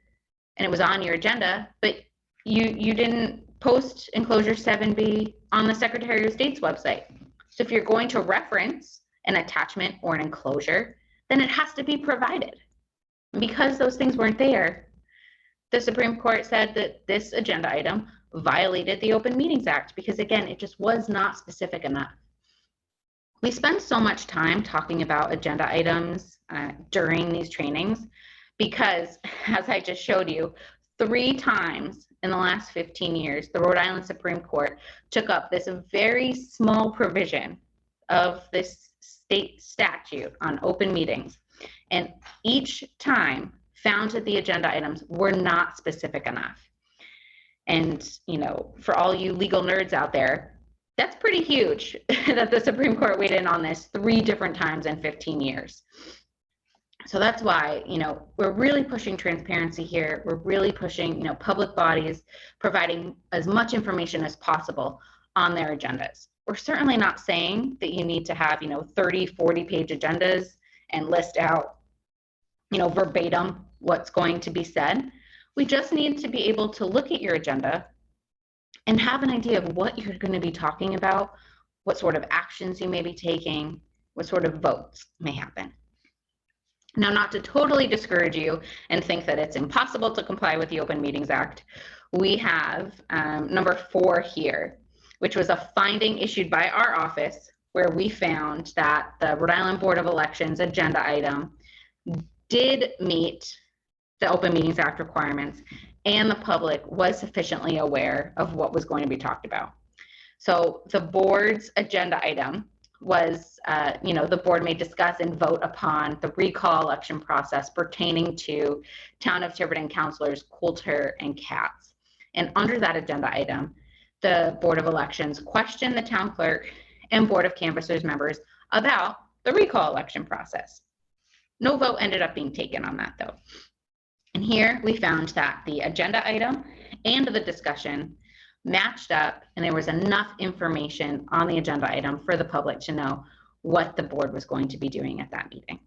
and it was on your agenda, but you didn't post enclosure 7B on the Secretary of State's website. So if you're going to reference an attachment or an enclosure, then it has to be provided. And because those things weren't there, the Supreme Court said that this agenda item violated the Open Meetings Act because, again, it just was not specific enough. We spend so much time talking about agenda items during these trainings because, as I just showed you, 3 times in the last 15 years, the Rhode Island Supreme Court took up this very small provision of this state statute on open meetings, and each time found that the agenda items were not specific enough. And, you know, for all you legal nerds out there, that's pretty huge that the Supreme Court weighed in on this 3 different times in 15 years. So that's why, you know, we're really pushing transparency here. We're really pushing, you know, public bodies providing as much information as possible on their agendas. We're certainly not saying that you need to have, you know, 30, 40-page agendas and list out, you know, verbatim what's going to be said. We just need to be able to look at your agenda and have an idea of what you're going to be talking about, what sort of actions you may be taking, what sort of votes may happen. Now, not to totally discourage you and think that it's impossible to comply with the Open Meetings Act, we have number 4 here, which was a finding issued by our office where we found that the Rhode Island Board of Elections agenda item did meet the Open Meetings Act requirements and the public was sufficiently aware of what was going to be talked about. So the board's agenda item was, you know, the board may discuss and vote upon the recall election process pertaining to Town of Tiverton councilors Coulter and Katz. And under that agenda item, the Board of Elections questioned the town clerk and Board of Canvassers members about the recall election process. No vote ended up being taken on that, though. And here we found that the agenda item and the discussion matched up, and there was enough information on the agenda item for the public to know what the board was going to be doing at that meeting.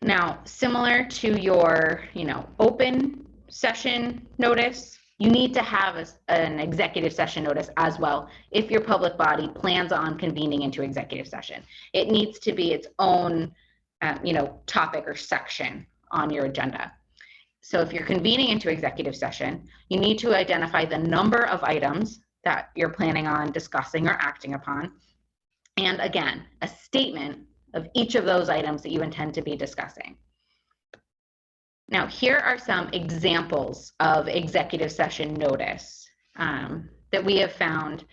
Now, similar to your, you know, open session notice, you need to have an executive session notice as well if your public body plans on convening into executive session. It needs to be its own, you know, topic or section on your agenda. So if you're convening into executive session, you need to identify the number of items that you're planning on discussing or acting upon. And again, a statement of each of those items that you intend to be discussing. Now, here are some examples of executive session notice that we have found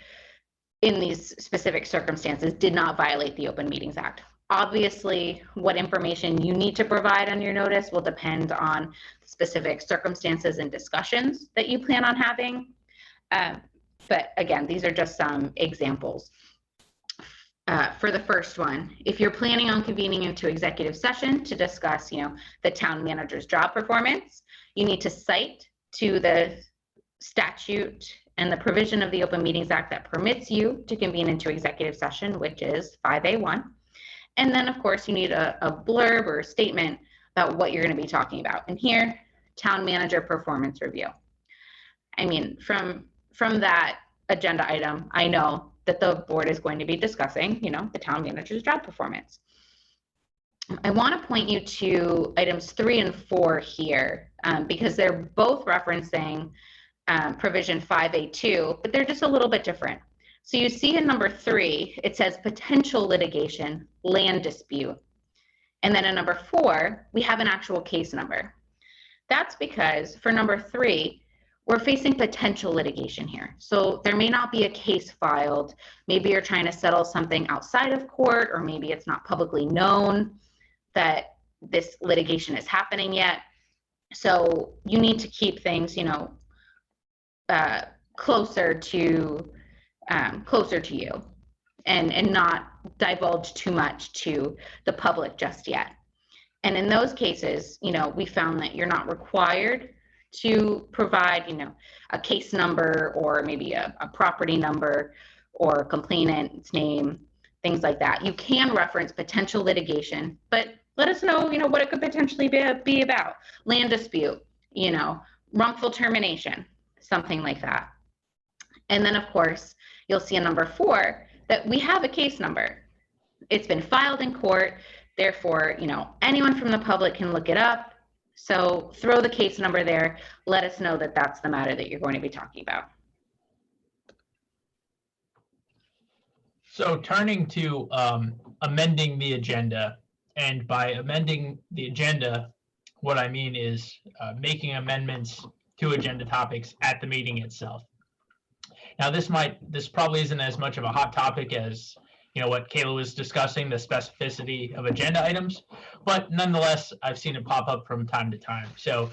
in these specific circumstances did not violate the Open Meetings Act. Obviously, what information you need to provide on your notice will depend on specific circumstances and discussions that you plan on having. But again, these are just some examples. For the first one, if you're planning on convening into executive session to discuss, you know, the town manager's job performance, you need to cite to the statute and the provision of the Open Meetings Act that permits you to convene into executive session, which is 5A1. And then, of course, you need a blurb or a statement about what you're going to be talking about. And here, town manager performance review. I mean, from that agenda item, I know that the board is going to be discussing, you know, the town manager's job performance. I want to point you to items 3 and 4 here because they're both referencing provision 5A2, but they're just a little bit different. So you see in number 3, it says potential litigation, land dispute. And then in number 4, we have an actual case number. That's because for number 3, we're facing potential litigation here. So there may not be a case filed. Maybe you're trying to settle something outside of court, or maybe it's not publicly known that this litigation is happening yet. So you need to keep things, you know, closer to you and not divulge too much to the public just yet. And in those cases, you know, we found that you're not required to provide, you know, a case number or maybe a property number or complainant's name, things like that. You can reference potential litigation, but let us know, what it could potentially be about. Land dispute, wrongful termination, something like that. And then, of course, you'll see a number 4 that we have a case number. It's been filed in court. Therefore, anyone from the public can look it up. So throw the case number there. Let us know that that's the matter that you're going to be talking about. So turning to amending the agenda, and by amending the agenda, what I mean is making amendments to agenda topics at the meeting itself. Now, this probably isn't as much of a hot topic as what Kayla was discussing, the specificity of agenda items, but nonetheless, I've seen it pop up from time to time. So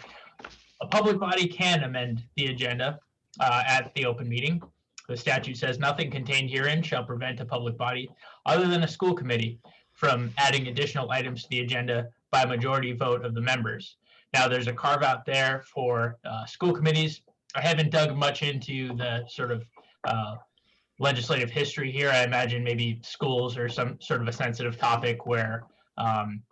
a public body can amend the agenda at the open meeting. The statute says nothing contained herein shall prevent a public body other than a school committee from adding additional items to the agenda by a majority vote of the members. Now, there's a carve out there for school committees. I haven't dug much into the sort of legislative history here. I imagine maybe schools are some sort of a sensitive topic where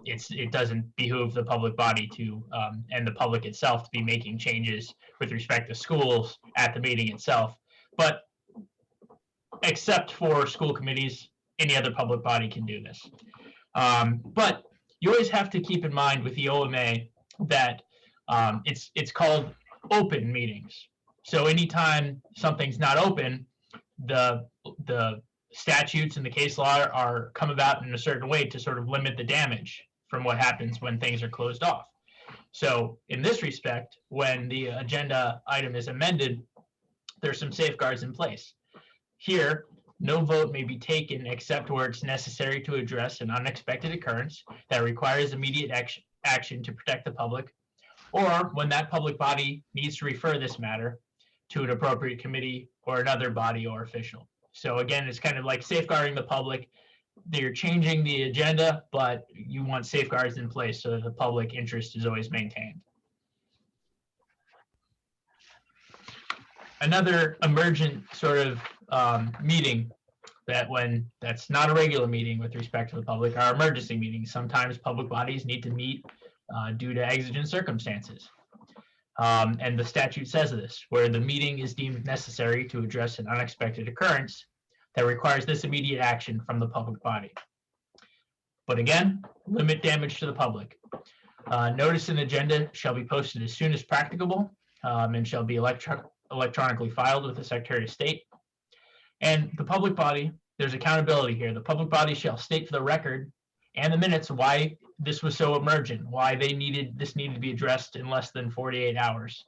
it doesn't behoove the public body to and the public itself to be making changes with respect to schools at the meeting itself. But except for school committees, any other public body can do this. But you always have to keep in mind with the OMA that it's called open meetings. So anytime something's not open, the statutes and the case law are come about in a certain way to sort of limit the damage from what happens when things are closed off. So in this respect, when the agenda item is amended, there's some safeguards in place. Here, no vote may be taken except where it's necessary to address an unexpected occurrence that requires immediate action to protect the public, or when that public body needs to refer this matter to an appropriate committee or another body or official. So again, it's kind of like safeguarding the public. They're changing the agenda, but you want safeguards in place so that the public interest is always maintained. Another emergent sort of meeting that's not a regular meeting with respect to the public are emergency meetings. Sometimes public bodies need to meet due to exigent circumstances. And the statute says this, where the meeting is deemed necessary to address an unexpected occurrence that requires this immediate action from the public body. But again, limit damage to the public. Notice and agenda shall be posted as soon as practicable and shall be electronically filed with the Secretary of State. And the public body, there's accountability here. The public body shall state for the record and the minutes why this was so emergent, why this needed to be addressed in less than 48 hours.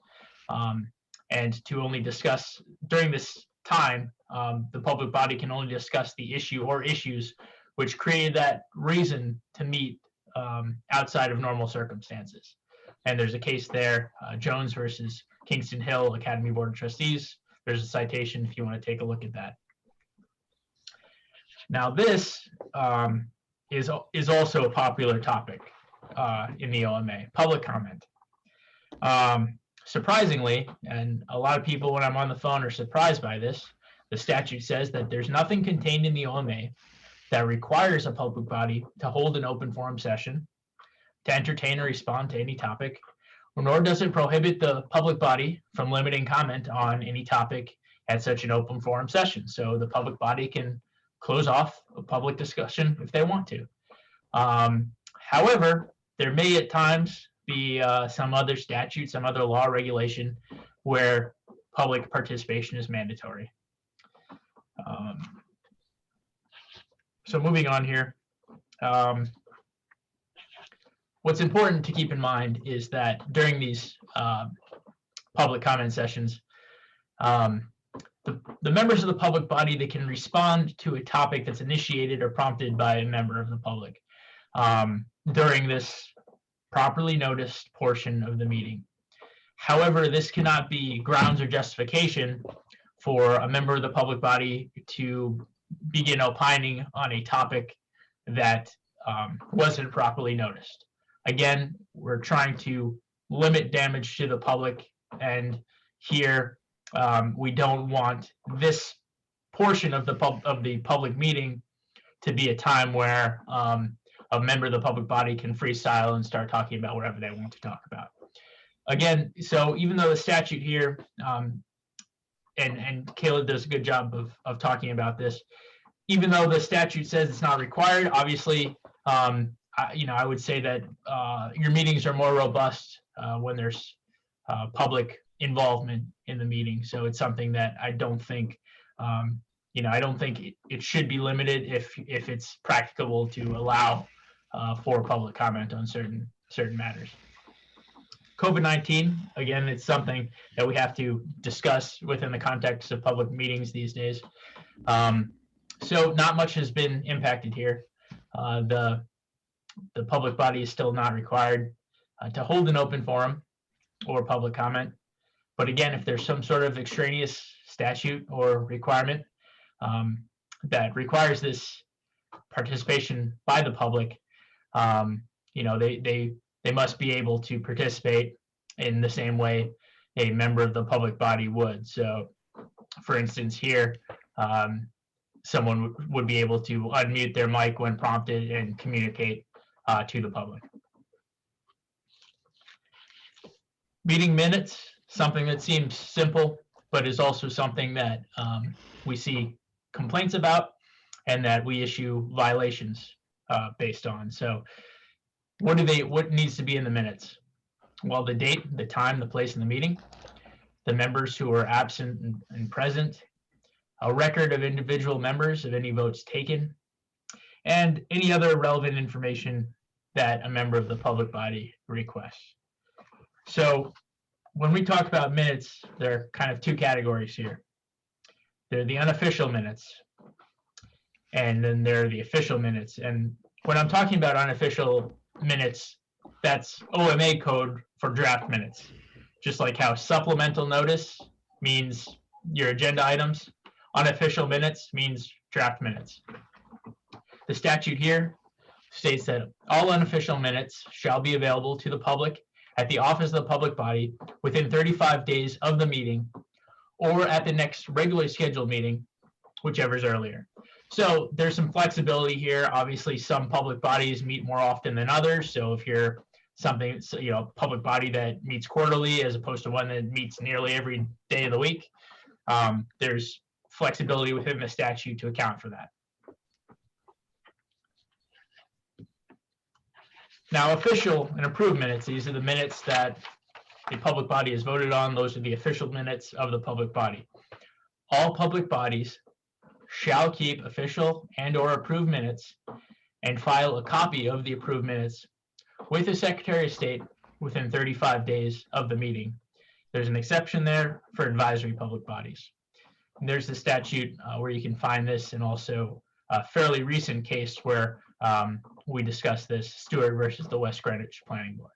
And to only discuss during this time, the public body can only discuss the issue or issues which created that reason to meet outside of normal circumstances. And there's a case there, Jones versus Kingston Hill Academy Board of Trustees. There's a citation if you want to take a look at that. Now this is also a popular topic in the OMA, public comment. Surprisingly, and a lot of people when I'm on the phone are surprised by this, the statute says that there's nothing contained in the OMA that requires a public body to hold an open forum session, to entertain or respond to any topic, nor does it prohibit the public body from limiting comment on any topic at such an open forum session. So the public body can close off a public discussion if they want to. However, there may at times be some other statute, some other law or regulation where public participation is mandatory. So moving on here. What's important to keep in mind is that during these public comment sessions, the members of the public body, they can respond to a topic that's initiated or prompted by a member of the public during this properly noticed portion of the meeting. However, this cannot be grounds or justification for a member of the public body to begin opining on a topic that wasn't properly noticed. Again, we're trying to limit damage to the public, and here we don't want this portion of the public meeting to be a time where a member of the public body can freestyle and start talking about whatever they want to talk about. Again, so even though the statute here, and Caleb does a good job of talking about this, even though the statute says it's not required, obviously, I would say that your meetings are more robust when there's public involvement in the meeting. So it's something that I don't think, I don't think it should be limited if it's practicable to allow for public comment on certain matters. COVID-19, again, it's something that we have to discuss within the context of public meetings these days. So not much has been impacted here. The public body is still not required to hold an open forum or public comment. But again, if there's some sort of extraneous statute or requirement that requires this participation by the public, they must be able to participate in the same way a member of the public body would. So, for instance, here, someone would be able to unmute their mic when prompted and communicate to the public. Meeting minutes, something that seems simple, but is also something that we see complaints about and that we issue violations based on. So what needs to be in the minutes? Well, the date, the time, the place in the meeting, the members who are absent and present, a record of individual members of any votes taken, and any other relevant information that a member of the public body requests. So when we talk about minutes, there are kind of two categories here. They're the unofficial minutes, and then there are the official minutes. And when I'm talking about unofficial minutes, that's OMA code for draft minutes. Just like how supplemental notice means your agenda items, unofficial minutes means draft minutes. The statute here states that all unofficial minutes shall be available to the public at the office of the public body within 35 days of the meeting or at the next regularly scheduled meeting, whichever is earlier. So there's some flexibility here. Obviously, some public bodies meet more often than others. So if you're something, public body that meets quarterly as opposed to one that meets nearly every day of the week, there's flexibility within the statute to account for that. Now, official and approved minutes, these are the minutes that the public body has voted on. Those are the official minutes of the public body. All public bodies shall keep official and/or approved minutes and file a copy of the approved minutes with the Secretary of State within 35 days of the meeting. There's an exception there for advisory public bodies. And there's the statute where you can find this, and also a fairly recent case where we discussed this, Stewart versus the West Greenwich Planning Board.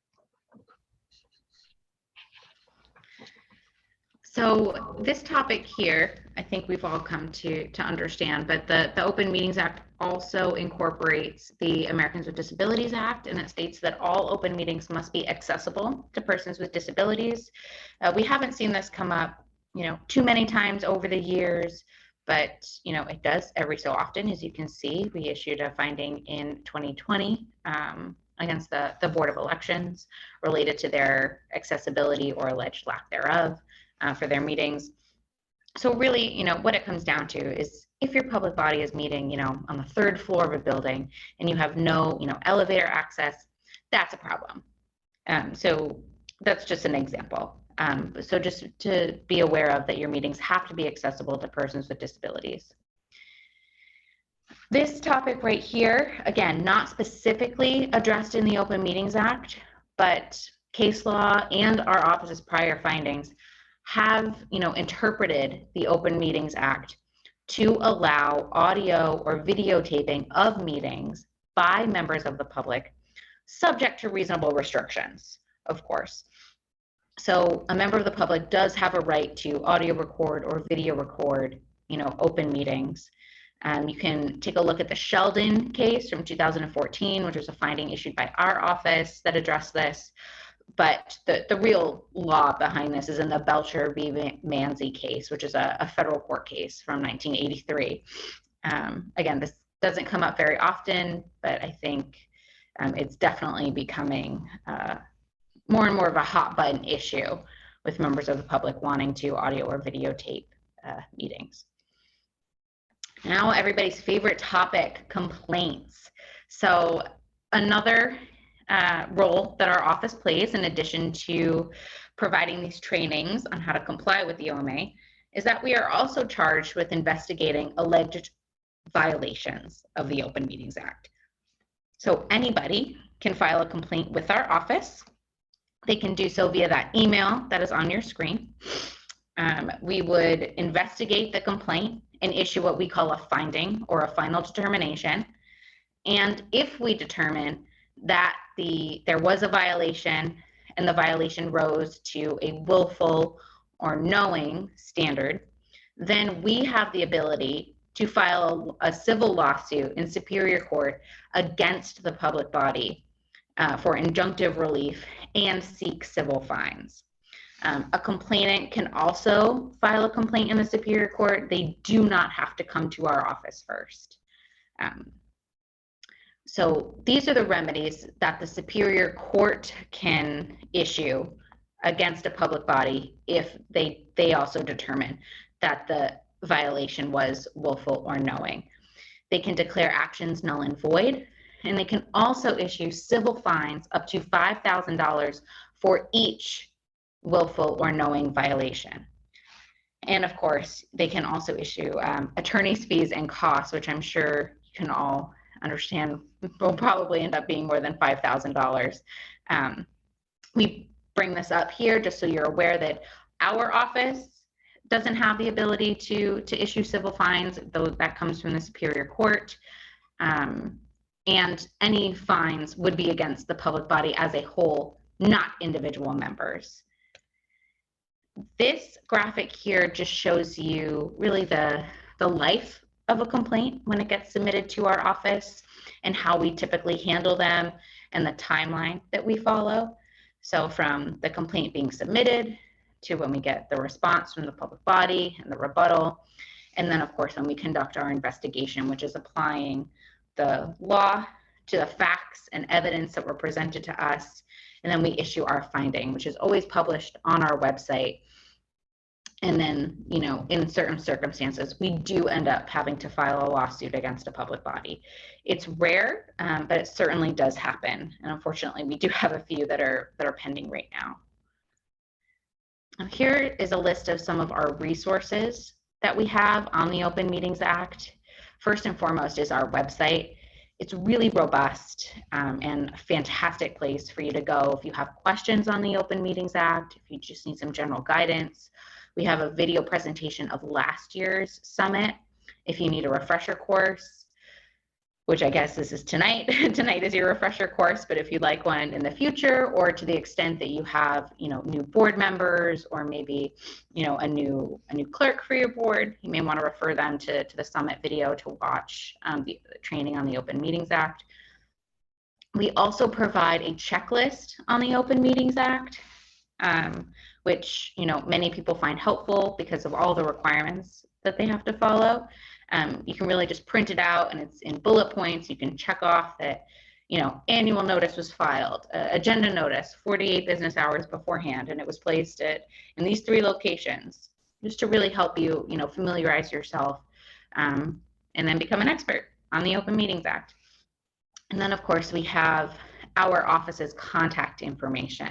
So this topic here, I think we've all come to understand, but the Open Meetings Act also incorporates the Americans with Disabilities Act, and it states that all open meetings must be accessible to persons with disabilities. We haven't seen this come up, too many times over the years, but it does every so often. As you can see, we issued a finding in 2020 against the Board of Elections related to their accessibility or alleged lack thereof for their meetings. So really, what it comes down to is if your public body is meeting, on the third floor of a building and you have no, elevator access, that's a problem. So that's just an example. So just to be aware of that your meetings have to be accessible to persons with disabilities. This topic right here, again, not specifically addressed in the Open Meetings Act, but case law and our office's prior findings have, interpreted the Open Meetings Act to allow audio or videotaping of meetings by members of the public, subject to reasonable restrictions, of course. So a member of the public does have a right to audio record or video record, open meetings. You can take a look at the Sheldon case from 2014, which was a finding issued by our office that addressed this. But the real law behind this is in the Belcher v. Manzi case, which is a federal court case from 1983. Again, this doesn't come up very often, but I think it's definitely becoming more and more of a hot button issue with members of the public wanting to audio or videotape meetings. Now, everybody's favorite topic, complaints. So another role that our office plays, in addition to providing these trainings on how to comply with the OMA, is that we are also charged with investigating alleged violations of the Open Meetings Act. So anybody can file a complaint with our office. They can do so via that email that is on your screen. We would investigate the complaint and issue what we call a finding or a final determination. And if we determine that there was a violation and the violation rose to a willful or knowing standard, then we have the ability to file a civil lawsuit in Superior Court against the public body for injunctive relief and seek civil fines. A complainant can also file a complaint in the Superior Court. They do not have to come to our office first. So these are the remedies that the Superior Court can issue against a public body if they also determine that the violation was willful or knowing. They can declare actions null and void, and they can also issue civil fines up to $5,000 for each willful or knowing violation. And of course, they can also issue attorney's fees and costs, which I'm sure you can all understand will probably end up being more than $5,000. We bring this up here just so you're aware that our office doesn't have the ability to issue civil fines, though that comes from the Superior Court. And any fines would be against the public body as a whole, not individual members. This graphic here just shows you really the life of a complaint when it gets submitted to our office and how we typically handle them and the timeline that we follow. So from the complaint being submitted to when we get the response from the public body and the rebuttal, and then of course when we conduct our investigation, which is applying the law to the facts and evidence that were presented to us, and then we issue our finding, which is always published on our website. And then, you know, in certain circumstances, we do end up having to file a lawsuit against a public body. It's rare, but it certainly does happen. And unfortunately, we do have a few that are pending right now. Here is a list of some of our resources that we have on the Open Meetings Act. First and foremost is our website. It's really robust and a fantastic place for you to go if you have questions on the Open Meetings Act, if you just need some general guidance. We have a video presentation of last year's summit if you need a refresher course, which I guess this is tonight. Tonight is your refresher course, but if you'd like one in the future, or to the extent that you have, you know, new board members, or maybe, you know, a new clerk for your board, you may want to refer them to the summit video to watch the training on the Open Meetings Act. We also provide a checklist on the Open Meetings Act, which, you know, many people find helpful because of all the requirements that they have to follow. You can really just print it out and it's in bullet points. You can check off that, you know, annual notice was filed, agenda notice 48 business hours beforehand, and it was placed in these 3 locations, just to really help you, you know, familiarize yourself and then become an expert on the Open Meetings Act. And then of course we have our office's contact information.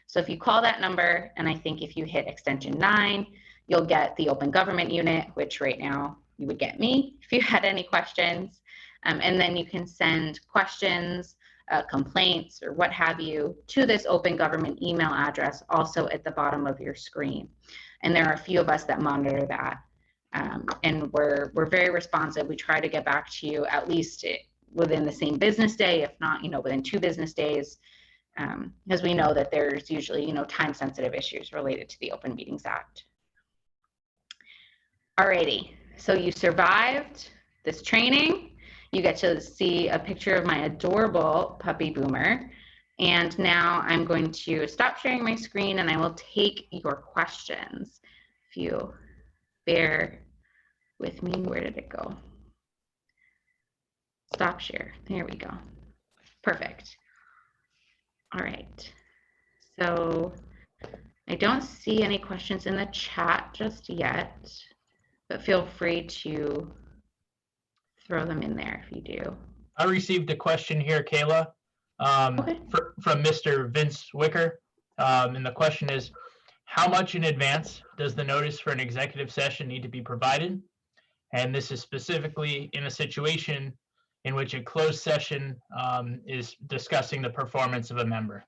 So if you call that number, and I think if you hit extension 9, you'll get the Open Government Unit, which right now you would get me if you had any questions. And then you can send questions, complaints, or what have you to this Open Government email address also at the bottom of your screen. And there are a few of us that monitor that. And we're very responsive. We try to get back to you at least within the same business day, if not, you know, within 2 business days. Because we know that there's usually, you know, time-sensitive issues related to the Open Meetings Act. Alrighty, so you survived this training. You get to see a picture of my adorable puppy Boomer, And now I'm going to stop sharing my screen and I will take your questions. If you bear with me, where did it go? Stop share. There we go. Perfect. All right. So I don't see any questions in the chat just yet, but feel free to throw them in there if you do. I received a question here, Kayla, Okay. from Mr. Vince Wicker. And the question is, how much in advance does the notice for an executive session need to be provided? And this is specifically in a situation in which a closed session is discussing the performance of a member.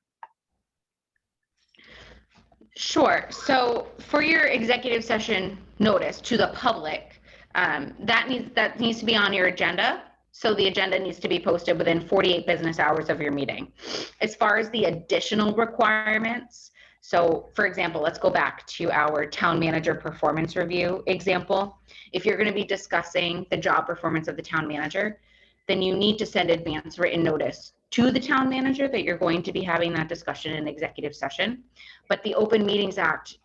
Sure. So for your executive session notice to the public, that needs to be on your agenda. So the agenda needs to be posted within 48 business hours of your meeting. As far as the additional requirements, so for example, let's go back to our town manager performance review example. If you're going to be discussing the job performance of the town manager, then you need to send advance written notice to the town manager that you're going to be having that discussion in executive session. But the Open Meetings Act,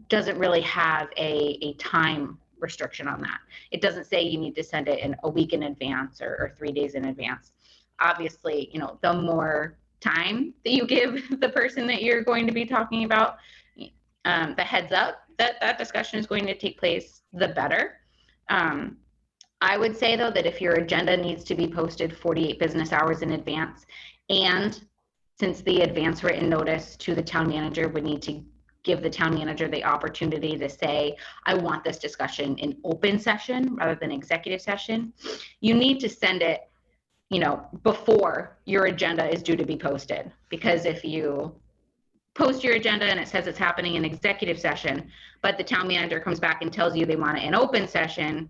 doesn't really have a time restriction on that. It doesn't say you need to send it in a week in advance or 3 days in advance. Obviously, the more time that you give the person that you're going to be talking about, the heads up that discussion is going to take place, the better. I would say though that if your agenda needs to be posted 48 business hours in advance, and since the advance written notice to the town manager would need to give the town manager the opportunity to say, I want this discussion in open session rather than executive session, you need to send it, before your agenda is due to be posted. Because if you post your agenda and it says it's happening in executive session, but the town manager comes back and tells you they want it in open session,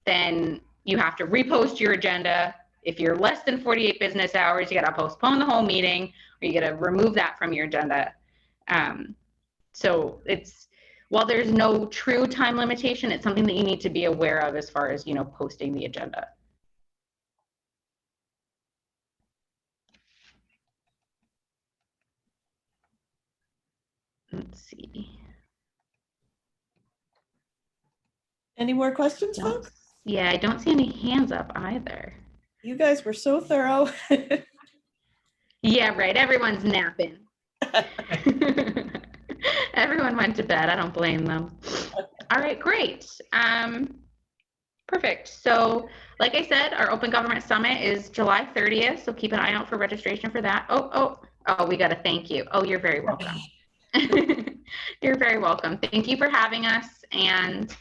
then you have to repost your agenda. If you're less than 48 business hours, you got to postpone the whole meeting, or you got to remove that from your agenda. So while there's no true time limitation, it's something that you need to be aware of as far as, posting the agenda. Let's see. Any more questions, folks? Yeah, I don't see any hands up either. You guys were so thorough. Yeah, right. Everyone's napping. Everyone went to bed. I don't blame them. All right, great. Perfect. So like I said, our Open Government Summit is July 30th. So keep an eye out for registration for that. Oh, we got a thank you. Oh, you're very welcome. You're very welcome. Thank you for having us. And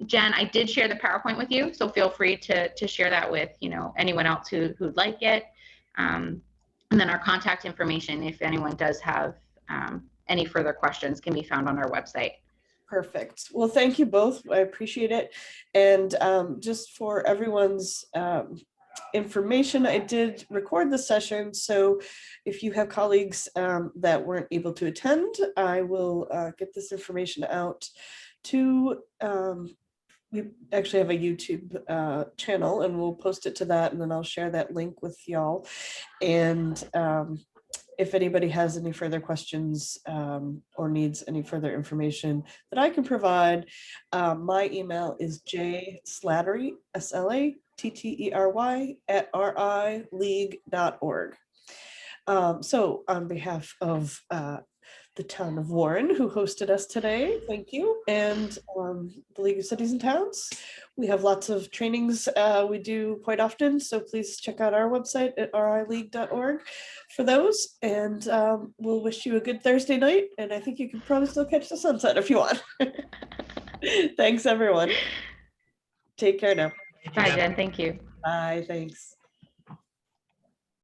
Jen, I did share the PowerPoint with you, so feel free to share that with anyone else who'd like it. And then our contact information, if anyone does have any further questions, can be found on our website. Perfect. Well, thank you both. I appreciate it. And just for everyone's information, I did record the session. So if you have colleagues that weren't able to attend, I will get this information out to, we actually have a YouTube channel, and we'll post it to that, and then I'll share that link with y'all. And if anybody has any further questions or needs any further information that I can provide, my email is jslattery, SLATTERY @rileague.org. So on behalf of the town of Warren, who hosted us today, thank you. And the League of Cities and Towns, we have lots of trainings we do quite often, so please check out our website at rileague.org for those. And we'll wish you a good Thursday night, and I think you can probably still catch the sunset if you want. Thanks, everyone. Take care now. Bye, Jen. Thank you. Bye, thanks.